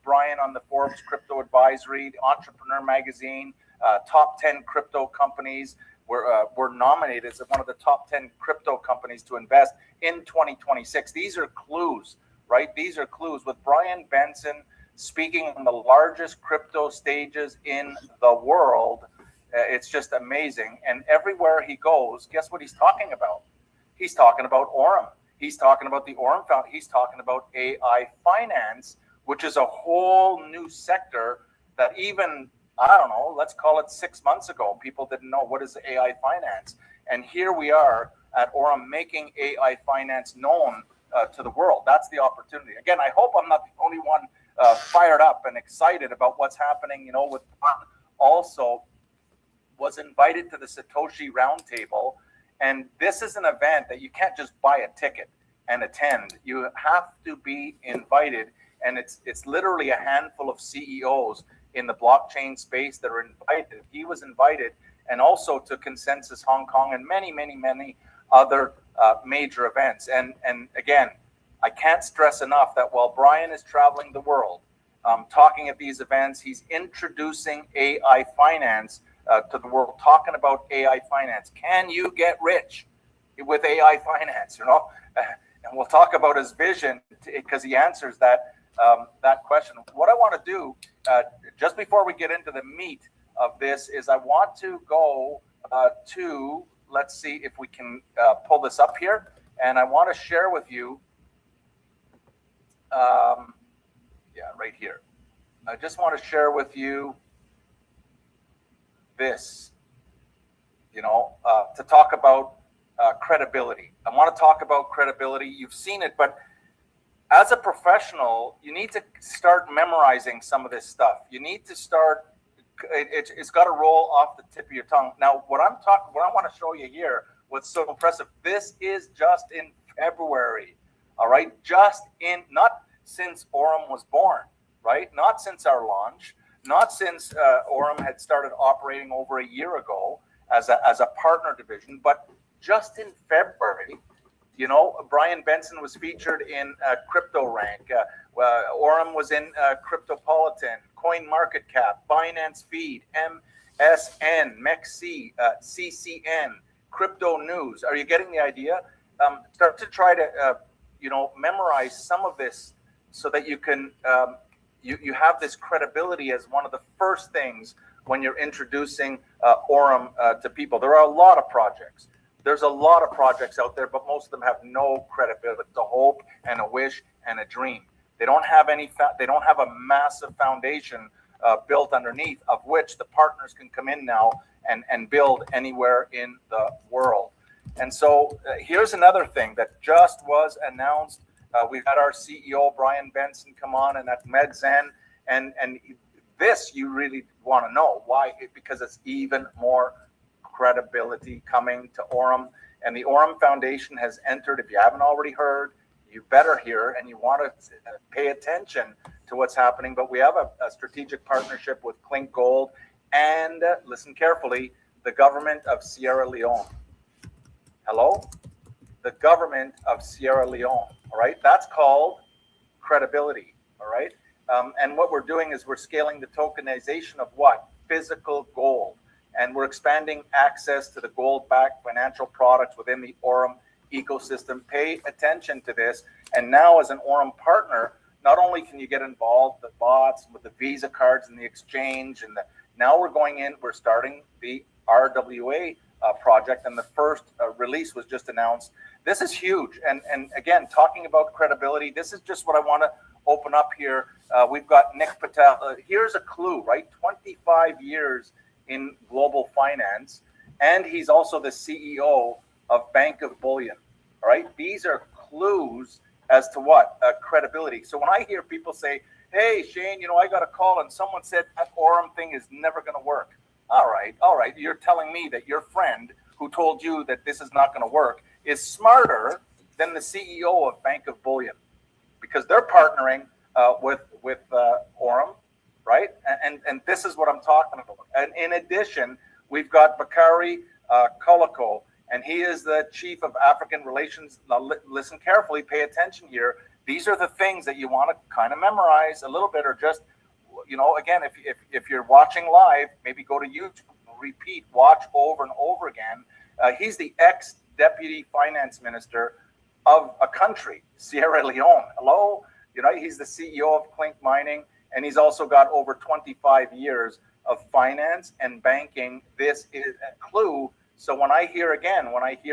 Speaker 4: Brian on the Forbes Crypto Advisory, Entrepreneur magazine, top 10 crypto companies. We're nominated as one of the top 10 crypto companies to invest in 2026. These are clues, right? These are clues. With Brian Benson speaking on the largest crypto stages in the world, it's just amazing. And everywhere he goes, guess what he's talking about? He's talking about Aurum. He's talking about the Aurum Foundation. He's talking about AI finance, which is a whole new sector that even, I don't know, let's call it 6 months ago, people didn't know what is AI finance. And here we are at Aurum making AI finance known to the world. That's the opportunity. Again, I hope I'm not the only one fired up and excited about what's happening, you know, with also was invited to the Satoshi Roundtable. And this is an event that you can't just buy a ticket and attend. You have to be invited. And it's literally a handful of CEOs in the blockchain space that are invited. He was invited, and also to Consensus Hong Kong and many, many, many other major events. And again, I can't stress enough that while Brian is traveling the world, talking at these events, he's introducing AI finance to the world, talking about AI finance. Can you get rich with AI finance? And we'll talk about his vision because he answers that question. What I want to do just before we get into the meat of this is I want to go to, let's see if we can pull this up here, and I want to share with you. Right here. I just want to share with you this, to talk about credibility. I want to talk about credibility. You've seen it, but as a professional, you need to start memorizing some of this stuff. You need to start, it's got to roll off the tip of your tongue. Now, what I want to show you here, what's so impressive, this is just in February, all right? Not since Aurum was born, right? Not since our launch, not since Aurum had started operating over a year ago as a partner division, but just in February, Brian Benson was featured in CryptoRank. Aurum was in Cryptopolitan, CoinMarketCap, Binance Feed, MSN, MEXC, CCN, Crypto News. Are you getting the idea? Start to try to, memorize some of this so that you can, you have this credibility as one of the first things when you're introducing Aurum to people. There are a lot of projects. There's a lot of projects out there, but most of them have no credibility. It's a hope and a wish and a dream. They don't have they don't have a massive foundation built underneath, of which the partners can come in now and build anywhere in the world. And so here's another thing that just was announced. We've had our CEO, Brian Benson, come on, and at MedZen, and this you really want to know. Why? Because it's even more credibility coming to Aurum. And the Aurum Foundation has entered. If you haven't already heard, you better hear, and you want to pay attention to what's happening. But we have a strategic partnership with Clink Gold and, listen carefully, the government of Sierra Leone. Hello? The government of Sierra Leone, all right? That's called credibility, all right? And what we're doing is we're scaling the tokenization of what? Physical gold. And we're expanding access to the gold-backed financial products within the Aurum ecosystem. Pay attention to this. And now as an Aurum partner, not only can you get involved with the bots, with the Visa cards and the exchange, now we're going in, we're starting the RWA project, and the first release was just announced. This is huge. And again, talking about credibility, this is just what I want to open up here. We've got Nick Patel. Here's a clue, right? 25 years in global finance, and he's also the CEO of Bank of Bullion. All right, these are clues as to what credibility. So when I hear people say, "Hey, Shane, I got a call and someone said that Aurum thing is never going to work." All right, you're telling me that your friend who told you that this is not going to work is smarter than the CEO of Bank of Bullion, because they're partnering with Aurum. Right? And this is what I'm talking about. And in addition, we've got Bakari Koloko, and he is the Chief of African Relations. Now, listen carefully, pay attention here. These are the things that you want to kind of memorize a little bit, or just, again, if you're watching live, maybe go to YouTube, repeat, watch over and over again. He's the ex-deputy finance minister of a country, Sierra Leone. Hello? He's the CEO of Clink Mining. And he's also got over 25 years of finance and banking. This is a clue. So when I hear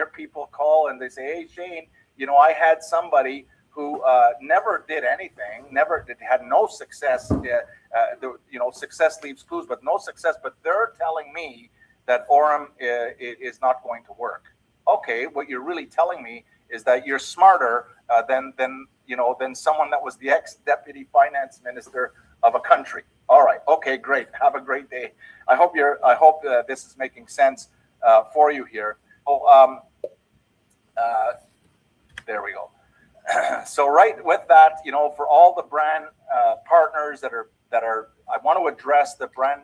Speaker 4: people call and they say, "Hey, Shane, I had somebody who never did anything, had no success. Success leaves clues, but no success. But they're telling me that Aurum is not going to work." Okay, what you're really telling me is that you're smarter than someone that was the ex-deputy finance minister of a country. All right. Okay, great. Have a great day. I hope this is making sense for you here. Oh, there we go. So right with that, for all the brand partners that are, I want to address the brand,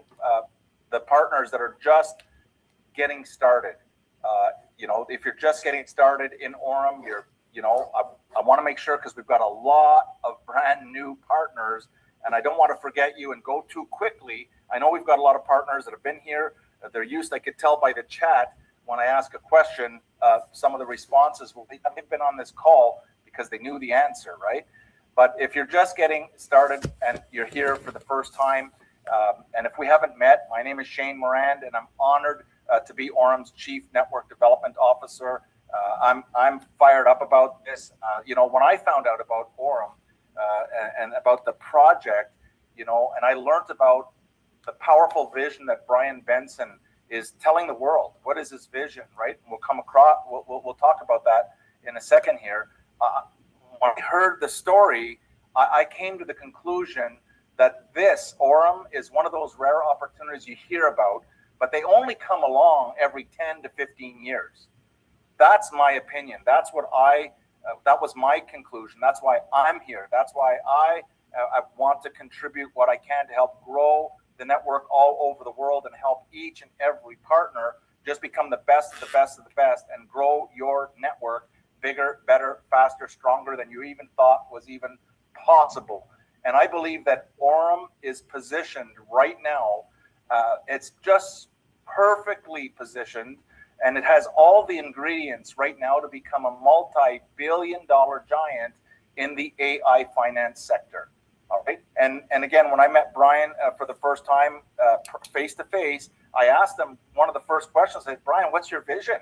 Speaker 4: the partners that are just getting started. If you're just getting started in Aurum, I want to make sure, because we've got a lot of brand new partners, and I don't want to forget you and go too quickly. I know we've got a lot of partners that have been here. They're used. I could tell by the chat when I ask a question, some of the responses will be, they've been on this call because they knew the answer, right? But if you're just getting started and you're here for the first time, and if we haven't met, my name is Shane Morand, and I'm honored to be Aurum's Chief Network Development Officer. I'm fired up about this. When I found out about Aurum and about the project, and I learned about the powerful vision that Brian Benson is telling the world. What is his vision, right? We'll talk about that in a second here. When I heard the story, I came to the conclusion that this Aurum is one of those rare opportunities you hear about, but they only come along every 10 to 15 years. That's my opinion. That's what that was my conclusion. That's why I'm here. That's why I want to contribute what I can to help grow the network all over the world and help each and every partner just become the best of the best of the best and grow your network bigger, better, faster, stronger than you even thought was even possible. And I believe that Aurum is positioned right now. It's just perfectly positioned, and it has all the ingredients right now to become a multi-billion-dollar giant in the AI finance sector. All right. And again, when I met Brian for the first time face to face, I asked him one of the first questions. I said, Brian, what's your vision?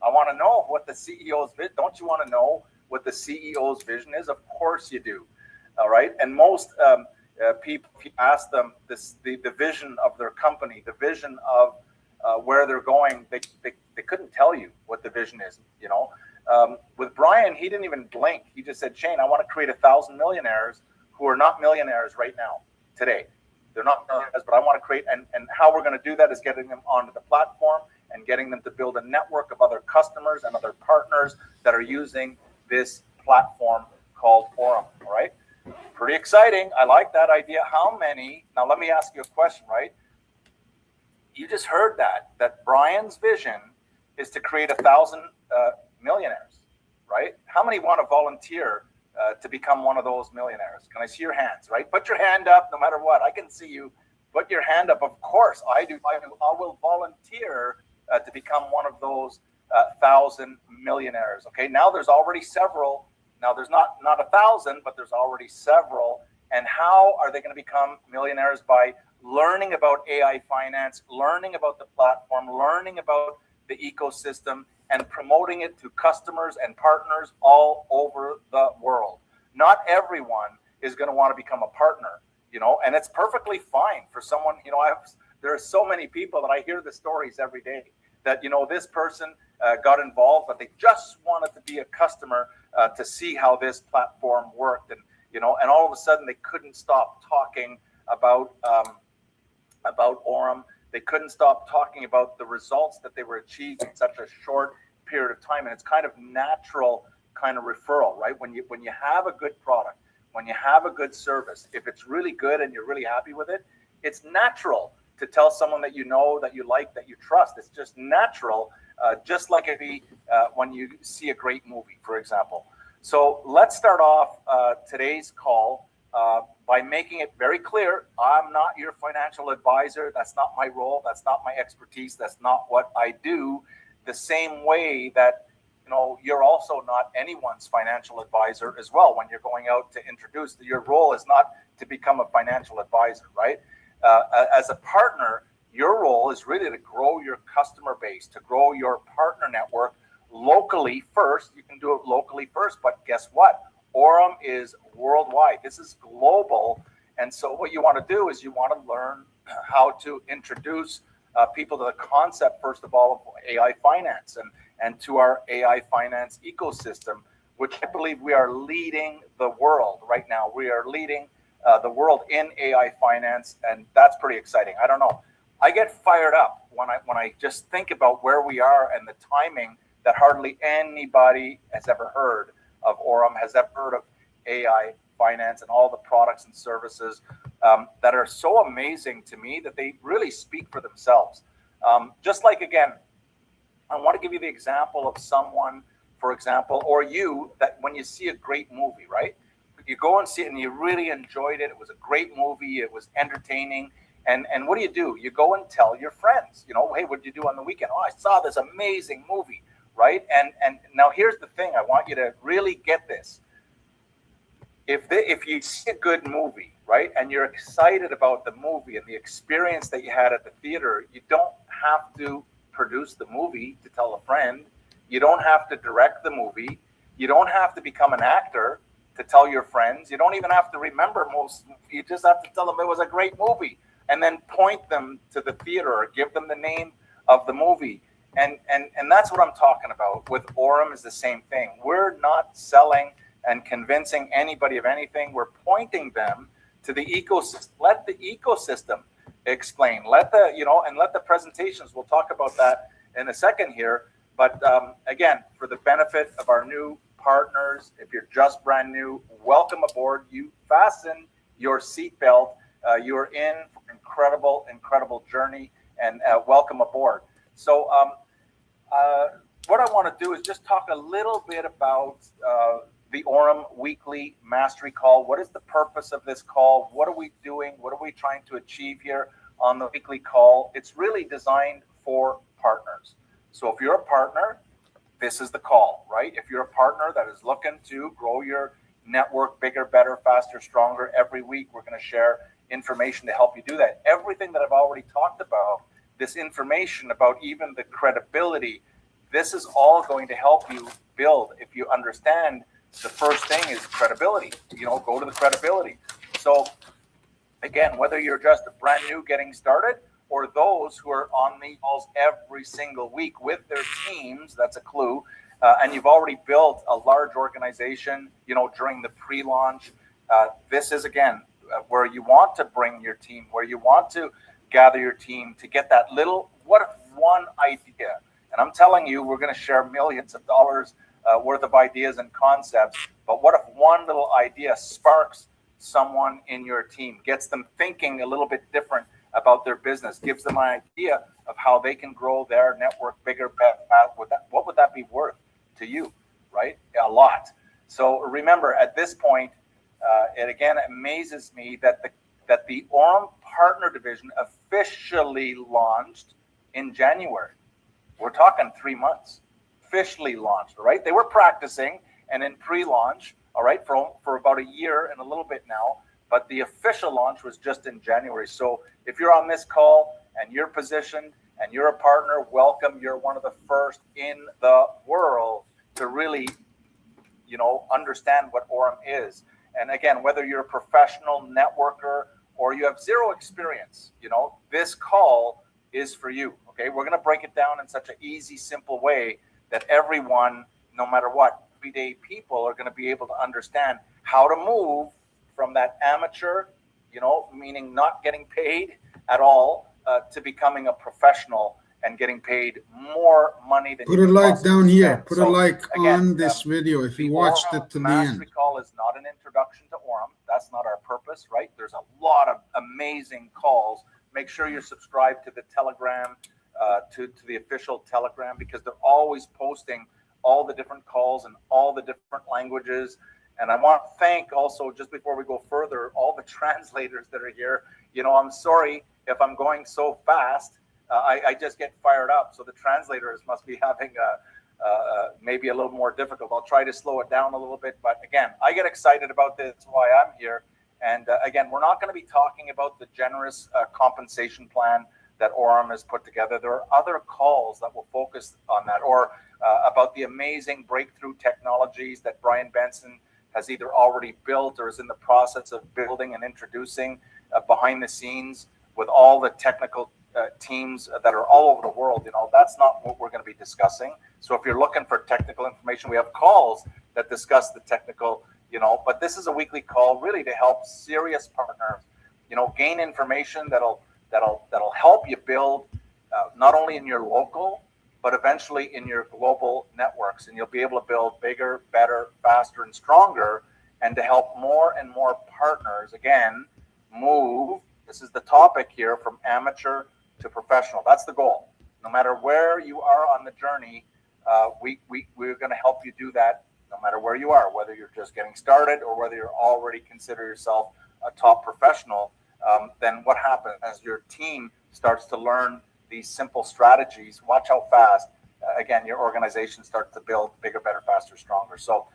Speaker 4: I want to know what the CEO's vision. Don't you want to know what the CEO's vision is? Of course you do. All right. And most people, if you ask them the vision of their company, the vision of where they're going, they couldn't tell you what the vision is. With Brian, he didn't even blink. He just said, Shane, I want to create 1,000 millionaires who are not millionaires right now, today. They're not millionaires, but I want to create, and how we're going to do that is getting them onto the platform and getting them to build a network of other customers and other partners that are using this platform called Aurum, all right? Pretty exciting. I like that idea. How many, now let me ask you a question, right? You just heard that Brian's vision is to create 1,000 millionaires, right? How many want to volunteer to become one of those millionaires? Can I see your hands, right? Put your hand up no matter what. I can see you. Put your hand up. Of course, I do. I will volunteer to become one of those 1,000 millionaires. Okay, now there's already several. Now there's not 1,000, but there's already several. And how are they going to become millionaires? By learning about AI finance, learning about the platform, learning about the ecosystem, and promoting it to customers and partners all over the world. Not everyone is going to want to become a partner, and it's perfectly fine for someone. There are so many people that I hear the stories every day that, this person got involved, but they just wanted to be a customer to see how this platform worked. And, and all of a sudden they couldn't stop talking about Aurum. They couldn't stop talking about the results that they were achieving in such a short period of time. And it's kind of natural kind of referral, right? When you have a good product, when you have a good service, if it's really good and you're really happy with it, it's natural to tell someone that you know, that you like, that you trust. It's just natural, just like it be when you see a great movie, for example. So let's start off today's call by making it very clear, I'm not your financial advisor. That's not my role. That's not my expertise. That's not what I do. The same way that, you're also not anyone's financial advisor as well. When you're going out to introduce, your role is not to become a financial advisor, right? As a partner, your role is really to grow your customer base, to grow your partner network locally first. You can do it locally first, but guess what? Aurum is worldwide. This is global. And so what you want to do is you want to learn how to introduce people to the concept, first of all, of AI finance and to our AI finance ecosystem, which I believe we are leading the world right now. We are leading the world in AI finance, and that's pretty exciting. I don't know. I get fired up when I just think about where we are and the timing that hardly anybody has ever heard of Aurum, has ever heard of AI finance and all the products and services that are so amazing to me that they really speak for themselves. Just like, again, I want to give you the example of someone, for example, or you, that when you see a great movie, right? You go and see it and you really enjoyed it. It was a great movie. It was entertaining. And what do? You go and tell your friends, you know, hey, what did you do on the weekend? Oh, I saw this amazing movie, right? And now here's the thing. I want you to really get this. If you see a good movie, right, and you're excited about the movie and the experience that you had at the theater, you don't have to produce the movie to tell a friend. You don't have to direct the movie. You don't have to become an actor to tell your friends. You don't even have to remember most. You just have to tell them it was a great movie, and then point them to the theater or give them the name of the movie. And that's what I'm talking about with Aurum. Is the same thing. We're not selling and convincing anybody of anything. We're pointing them to the ecosystem. Let the ecosystem explain. Let the presentations. We'll talk about that in a second here. But again, for the benefit of our new partners, if you're just brand new, welcome aboard. You fasten your seatbelt. You're in for an incredible journey, and welcome aboard. So what I want to do is just talk a little bit about the Aurum weekly mastery call. What is the purpose of this call? What are we doing? What are we trying to achieve here on the weekly call? It's really designed for partners. So if you're a partner, this is the call, right? If you're a partner that is looking to grow your network bigger, better, faster, stronger, every week we're going to share information to help you do that. Everything that I've already talked about, this information about even the credibility, this is all going to help you build. If you understand, the first thing is credibility. You know, go to the credibility. So again, whether you're just brand new getting started, or those who are on the calls every single week with their teams, that's a clue. And you've already built a large organization, you know, during the pre-launch. This is, again, where you want to bring your team, where you want to gather your team to get that little, what if one idea? And I'm telling you, we're going to share millions of dollars worth of ideas and concepts. But what if one little idea sparks someone in your team, gets them thinking a little bit different about their business, gives them an idea of how they can grow their network bigger, better? What would that be worth to you, right? A lot. So remember, at this point, it again amazes me that the Aurum Partner Division officially launched in January. We're talking 3 months. Officially launched, right? They were practicing and in pre-launch, all right, for about a year and a little bit now. But the official launch was just in January. So if you're on this call and you're positioned and you're a partner, welcome. You're one of the first in the world to really, you know, understand what Aurum is. And again, whether you're a professional networker or you have zero experience, you know, this call is for you. Okay, we're going to break it down in such an easy, simple way that everyone, no matter what, everyday people are going to be able to understand how to move from that amateur, you know, meaning not getting paid at all, to becoming a professional and getting paid more money than
Speaker 1: put
Speaker 4: you
Speaker 1: a
Speaker 4: can
Speaker 1: like
Speaker 4: possibly
Speaker 1: down here.
Speaker 4: spend.
Speaker 1: Put
Speaker 4: So,
Speaker 1: a like
Speaker 4: again,
Speaker 1: on this video if you watched
Speaker 4: Aurum
Speaker 1: it to the
Speaker 4: Mastery
Speaker 1: end.
Speaker 4: Call is not an introduction to Aurum. That's not our purpose, right? There's a lot of amazing calls. Make sure you're subscribed to the Telegram, to the official Telegram, because they're always posting all the different calls in all the different languages. And I want to thank also, just before we go further, all the translators that are here. You know, I'm sorry if I'm going so fast. I just get fired up. So the translators must be having maybe a little more difficult. I'll try to slow it down a little bit. But again, I get excited about this. That's why I'm here. And again, we're not going to be talking about the generous compensation plan that Aurum has put together. There are other calls that will focus on that, or about the amazing breakthrough technologies that Brian Benson has either already built or is in the process of building and introducing behind the scenes with all the technical teams that are all over the world. You know, that's not what we're going to be discussing. So if you're looking for technical information, we have calls that discuss the technical But this is a weekly call really to help serious partners, gain information that'll help you build not only in your local, but eventually in your global networks. And you'll be able to build bigger, better, faster, and stronger, and to help more and more partners, again, move. This is the topic here, from amateur to professional. That's the goal. No matter where you are on the journey, we're going to help you do that no matter where you are, whether you're just getting started or whether you're already consider yourself a top professional. Then what happens as your team starts to learn these simple strategies? Watch how fast, again, your organization starts to build bigger, better, faster, stronger. So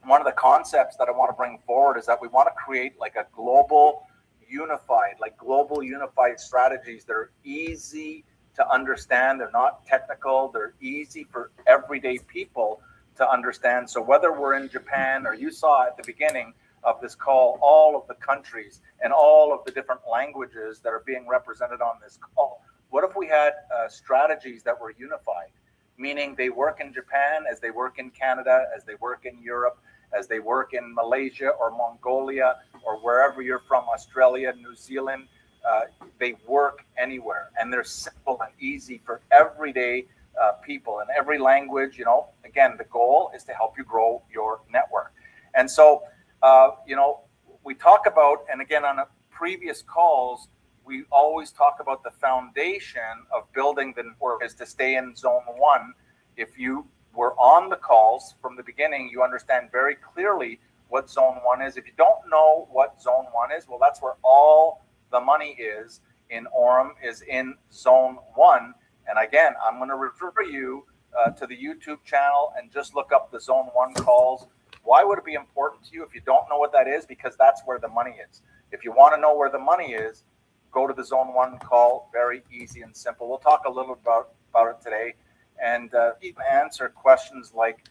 Speaker 4: one of the concepts that I want to bring forward is that we want to create like a global unified strategies that are easy to understand. They're not technical. They're easy for everyday people to understand. So whether we're in Japan, or you saw at the beginning of this call, all of the countries and all of the different languages that are being represented on this call, what if we had strategies that were unified, meaning they work in Japan as they work in Canada, as they work in Europe, as they work in Malaysia or Mongolia or wherever you're from, Australia, New Zealand, they work anywhere, and they're simple and easy for everyday people in every language. Again, the goal is to help you grow your network. And so, we talk about, and again, on previous calls, we always talk about the foundation of building the network is to stay in zone one. If you were on the calls from the beginning, you understand very clearly what zone one is. If you don't know what zone one is, well, that's where all the money is in Aurum, is in zone one. And again, I'm going to refer you to the YouTube channel and just look up the zone one calls. Why would it be important to you if you don't know what that is? Because that's where the money is. If you want to know where the money is, go to the zone one call. Very easy and simple. We'll talk a little about it today, and even answer questions like,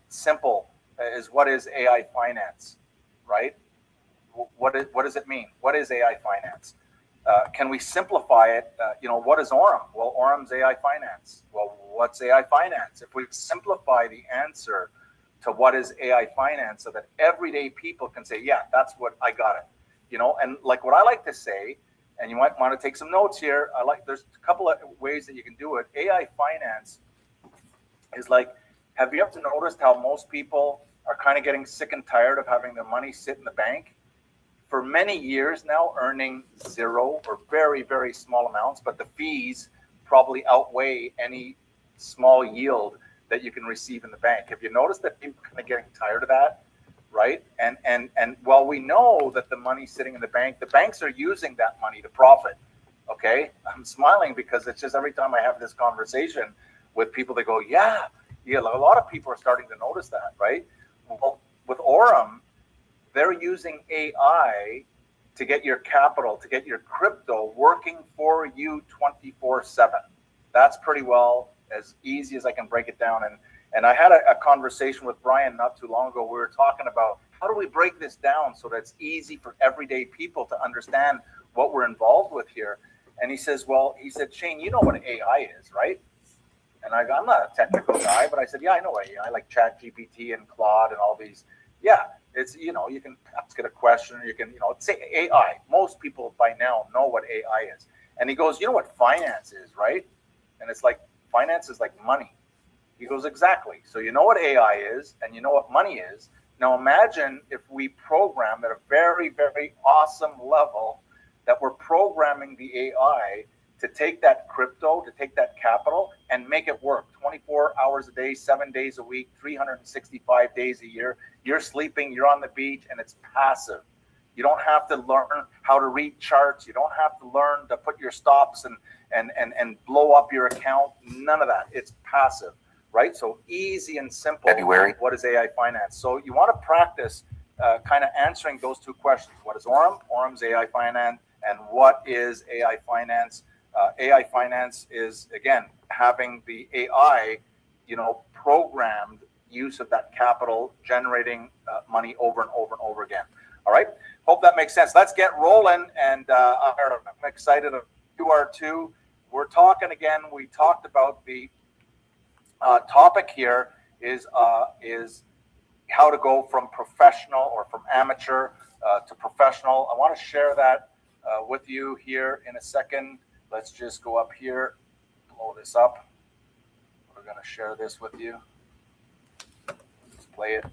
Speaker 4: simple is, what is AI finance, right? What does it mean? What is AI finance? Can we simplify it? What is Aurum? Well, Aurum's AI finance. Well, what's AI finance? If we simplify the answer to what is AI finance, so that everyday people can say, yeah, that's what I got it. And like what I like to say, and you might want to take some notes here. There's a couple of ways that you can do it. AI finance is like, have you ever noticed how most people are kind of getting sick and tired of having their money sit in the bank for many years now, earning zero or very, very small amounts, but the fees probably outweigh any small yield that you can receive in the bank? Have you noticed that people are kind of getting tired of that, right? And while we know that the money's sitting in the banks are using that money to profit, okay? I'm smiling because it's just every time I have this conversation with people, they go, yeah, a lot of people are starting to notice that, right? Well, with Aurum, they're using AI to get your capital, to get your crypto working for you 24/7. That's pretty well as easy as I can break it down. And I had a conversation with Brian not too long ago. We were talking about how do we break this down so that it's easy for everyday people to understand what we're involved with here. And he said, Shane, you know what AI is, right? And I go, I'm not a technical guy, but I said, yeah, I know AI, like ChatGPT and Claude and all these. Yeah, it's, you can ask it a question, or you can, say AI. Most people by now know what AI is. And he goes, you know what finance is, right? And it's like, finance is like money. He goes, exactly. So you know what AI is, and you know what money is. Now imagine if we program at a very, very awesome level, that we're programming the AI to take that crypto, to take that capital and make it work 24 hours a day, 7 days a week, 365 days a year. You're sleeping, you're on the beach, and it's passive. You don't have to learn how to read charts. You don't have to learn to put your stops and blow up your account. None of that. It's passive, right? So easy and simple.
Speaker 2: February.
Speaker 4: What is AI finance? So you want to practice kind of answering those two questions. What is Aurum? Aurum's AI finance. And what is AI finance? AI finance is, again, having the AI, programmed use of that capital, generating money over and over and over again. All right. Hope that makes sense. Let's get rolling. And I'm excited. You are too. We're talking again. We talked about the topic here is how to go from professional or from amateur to professional. I want to share that with you here in a second. Let's just go up here, blow this up. We're going to share this with you. Let's play it.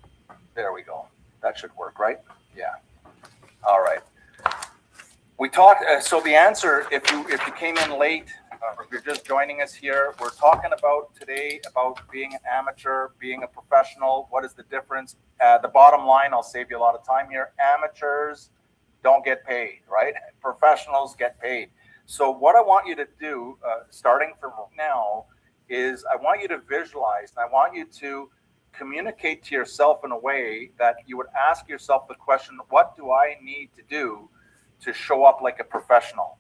Speaker 4: There we go. That should work, right? Yeah. All right. We talked. So the answer, if you came in late, or if you're just joining us here, we're talking about today about being an amateur, being a professional. What is the difference? The bottom line, I'll save you a lot of time here. Amateurs don't get paid, right? Professionals get paid. So what I want you to do, starting from now, is I want you to visualize, and I want you to communicate to yourself in a way that you would ask yourself the question, what do I need to do to show up like a professional?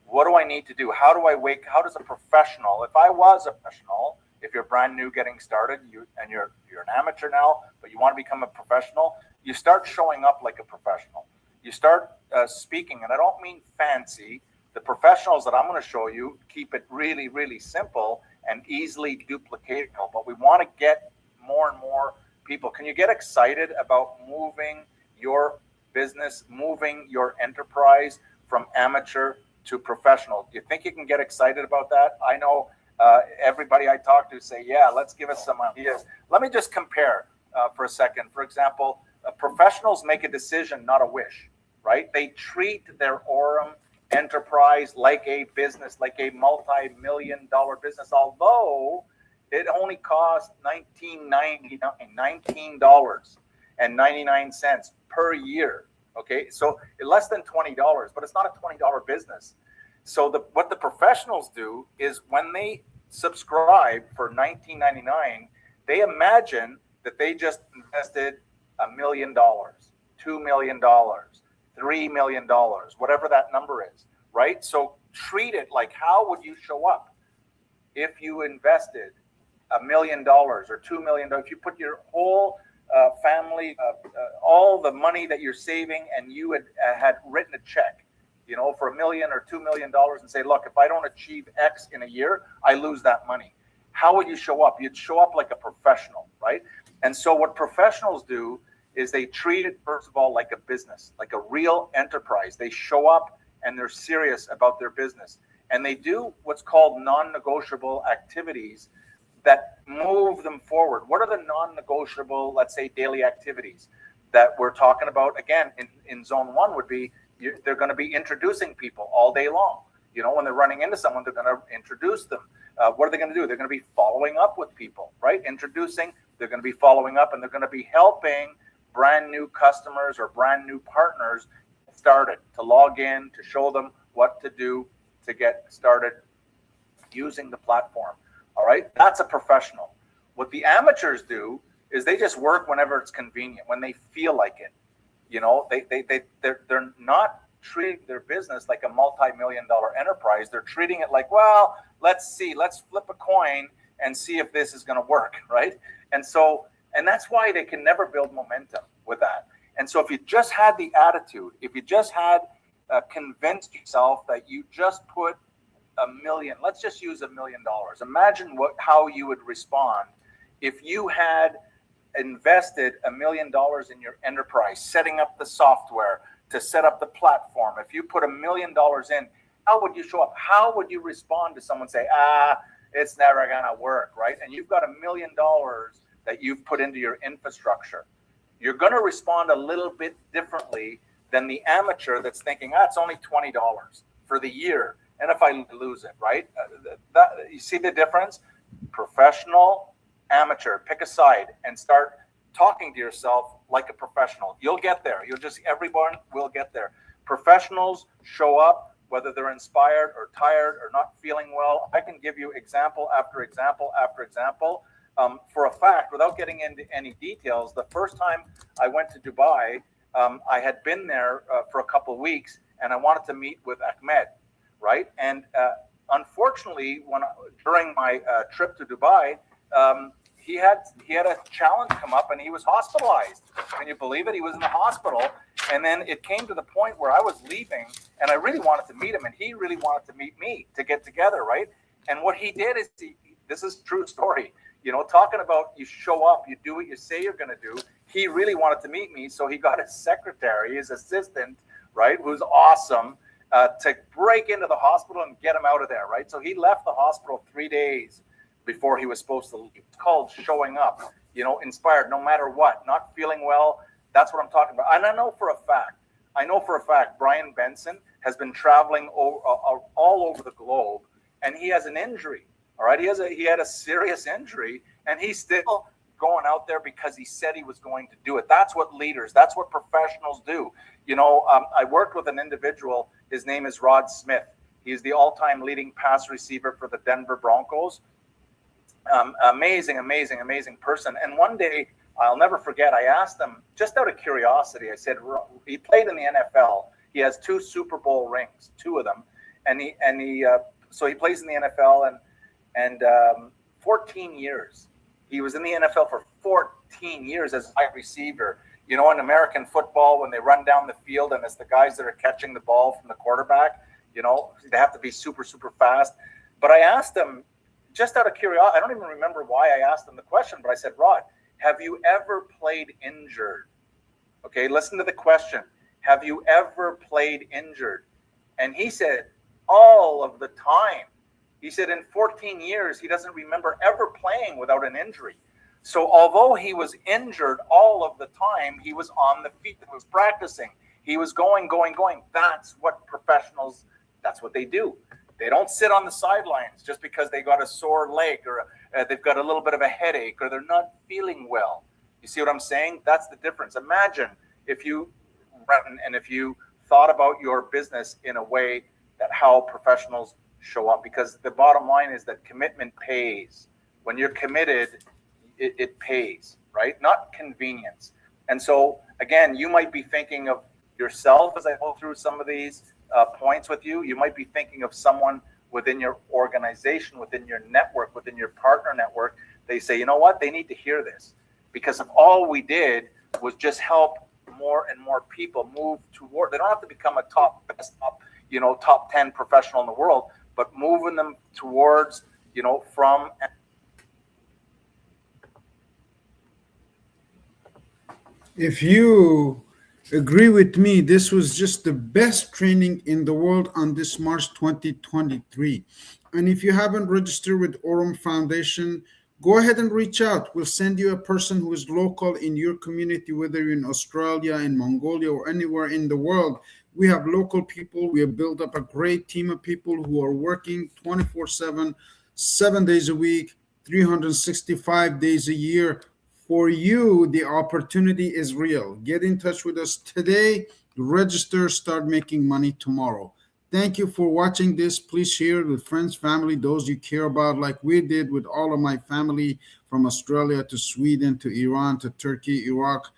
Speaker 4: What do I need to do? How do I how does a professional, if I was a professional, if you're brand new getting started, you're an amateur now, but you want to become a professional, you start showing up like a professional. You start speaking, and I don't mean fancy. The professionals that I'm going to show you keep it really, really simple and easily duplicatable, but we want to get more and more people. Can you get excited about moving your business, moving your enterprise from amateur to professional? Do you think you can get excited about that? I know everybody I talk to say, yeah, let's give us some ideas. Let me just compare for a second. For example, professionals make a decision, not a wish, right? They treat their Aurum enterprise like a business, like a multi-million-dollar business, although it only costs $19.99 per year. Okay, so less than $20, but it's not a $20 business. So what the professionals do is when they subscribe for $19.99, they imagine that they just invested $1 million, $2 million, $3 million, whatever that number is, right? So treat it like, how would you show up if you invested $1 million or $2 million? If you put your whole family, all the money that you're saving, and you had written a check, for $1 million or $2 million, and say, look, if I don't achieve X in a year, I lose that money. How would you show up? You'd show up like a professional, right? And so what professionals do is they treat it, first of all, like a business, like a real enterprise. They show up and they're serious about their business. And they do what's called non-negotiable activities that move them forward. What are the non-negotiable, let's say, daily activities that we're talking about? Again, in zone one would be, they're going to be introducing people all day long. When they're running into someone, they're going to introduce them. What are they going to do? They're going to be following up with people, right? Introducing, they're going to be following up, and they're going to be helping brand new customers or brand new partners get started, to log in, to show them what to do to get started using the platform. All right, that's a professional. What the amateurs do is they just work whenever it's convenient, when they feel like it. They're not treating their business like a multi-million-dollar enterprise. They're treating it like, well, let's flip a coin and see if this is going to work, right? And that's why they can never build momentum with that. And so if you just had the attitude, if you just had convinced yourself that you just put $1 million, let's just use $1 million. Imagine how you would respond if you had invested $1 million in your enterprise, setting up the software to set up the platform. If you put $1 million in, how would you show up? How would you respond to someone say, it's never gonna work, right? And you've got $1 million that you've put into your infrastructure. You're gonna respond a little bit differently than the amateur that's thinking, it's only $20 for the year, and if I lose it, right? You see the difference? Professional, amateur, pick a side and start talking to yourself like a professional. You'll get there. Everyone will get there. Professionals show up whether they're inspired or tired or not feeling well. I can give you example after example after example. For a fact, without getting into any details, the first time I went to Dubai, I had been there for a couple of weeks, and I wanted to meet with Ahmed, right? And unfortunately, during my trip to Dubai, he had a challenge come up, and he was hospitalized. Can you believe it? He was in the hospital, and then it came to the point where I was leaving, and I really wanted to meet him, and he really wanted to meet me to get together, right? And what he did is, this is a true story, talking about you show up, you do what you say you're going to do. he really wanted to meet me. So he got his secretary, his assistant, right, who's awesome, to break into the hospital and get him out of there, right? So he left the hospital 3 days before he was supposed to leave. It's called showing up, inspired no matter what, not feeling well. That's what I'm talking about. And I know for a fact, Brian Benson has been traveling all over the globe, and he has an injury, all right? He had a serious injury, and he's still going out there because he said he was going to do it. That's what leaders, that's what professionals do. I worked with an individual. His name is Rod Smith. He's the all-time leading pass receiver for the Denver Broncos. Amazing person. And one day, I'll never forget, I asked him, just out of curiosity, I said, he played in the NFL. He has 2 Super Bowl rings, 2 of them. So he plays in the NFL and 14 years. He was in the NFL for 14 years as a wide receiver. In American football, when they run down the field and it's the guys that are catching the ball from the quarterback, they have to be super, super fast. But I asked him, just out of curiosity, I don't even remember why I asked him the question, but I said, Rod, have you ever played injured? Okay, listen to the question. Have you ever played injured? And he said, all of the time. He said in 14 years, he doesn't remember ever playing without an injury. So although he was injured all of the time, he was on the field, he was practicing. He was going. That's what professionals, that's what they do. They don't sit on the sidelines just because they got a sore leg or they've got a little bit of a headache or they're not feeling well. You see what I'm saying? That's the difference. Imagine if you thought about your business in a way that how professionals show up, because the bottom line is that commitment pays. When you're committed, it pays, right? Not convenience. And so, again, you might be thinking of yourself as I go through some of these points with you. You might be thinking of someone within your organization, within your network, within your partner network. They say, you know what? They need to hear this, because if all we did was just help more and more people move toward, they don't have to become a top 10 professional in the world, but moving them towards, from.
Speaker 1: If you agree with me, this was just the best training in the world on this March 2023. And if you haven't registered with Aurum Foundation, go ahead and reach out. We'll send you a person who is local in your community, whether you're in Australia, in Mongolia, or anywhere in the world. We have local people. We have built up a great team of people who are working 24/7, 7 days a week, 365 days a year. For you, the opportunity is real. Get in touch with us today. Register, start making money tomorrow. Thank you for watching this. Please share it with friends, family, those you care about, like we did with all of my family from Australia to Sweden to Iran to Turkey, Iraq,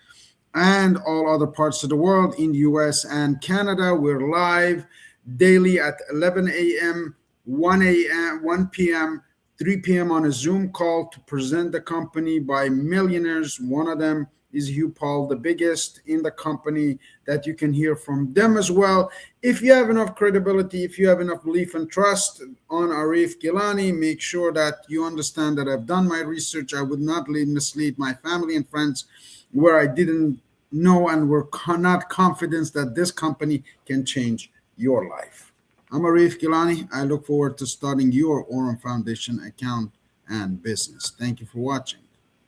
Speaker 1: and all other parts of the world in the US and Canada. We're live daily at 11 a.m., 1 p.m., 3 p.m. on a Zoom call to present the company by millionaires. One of them is Hugh Paul, the biggest in the company, that you can hear from them as well. If you have enough credibility, if you have enough belief and trust on Arif Gilany, make sure that you understand that I've done my research. I would not mislead my family and friends where I didn't know and were not confident that this company can change your life. I'm Arif Gilany. I look forward to starting your Aurum Foundation account and business. Thank you for watching.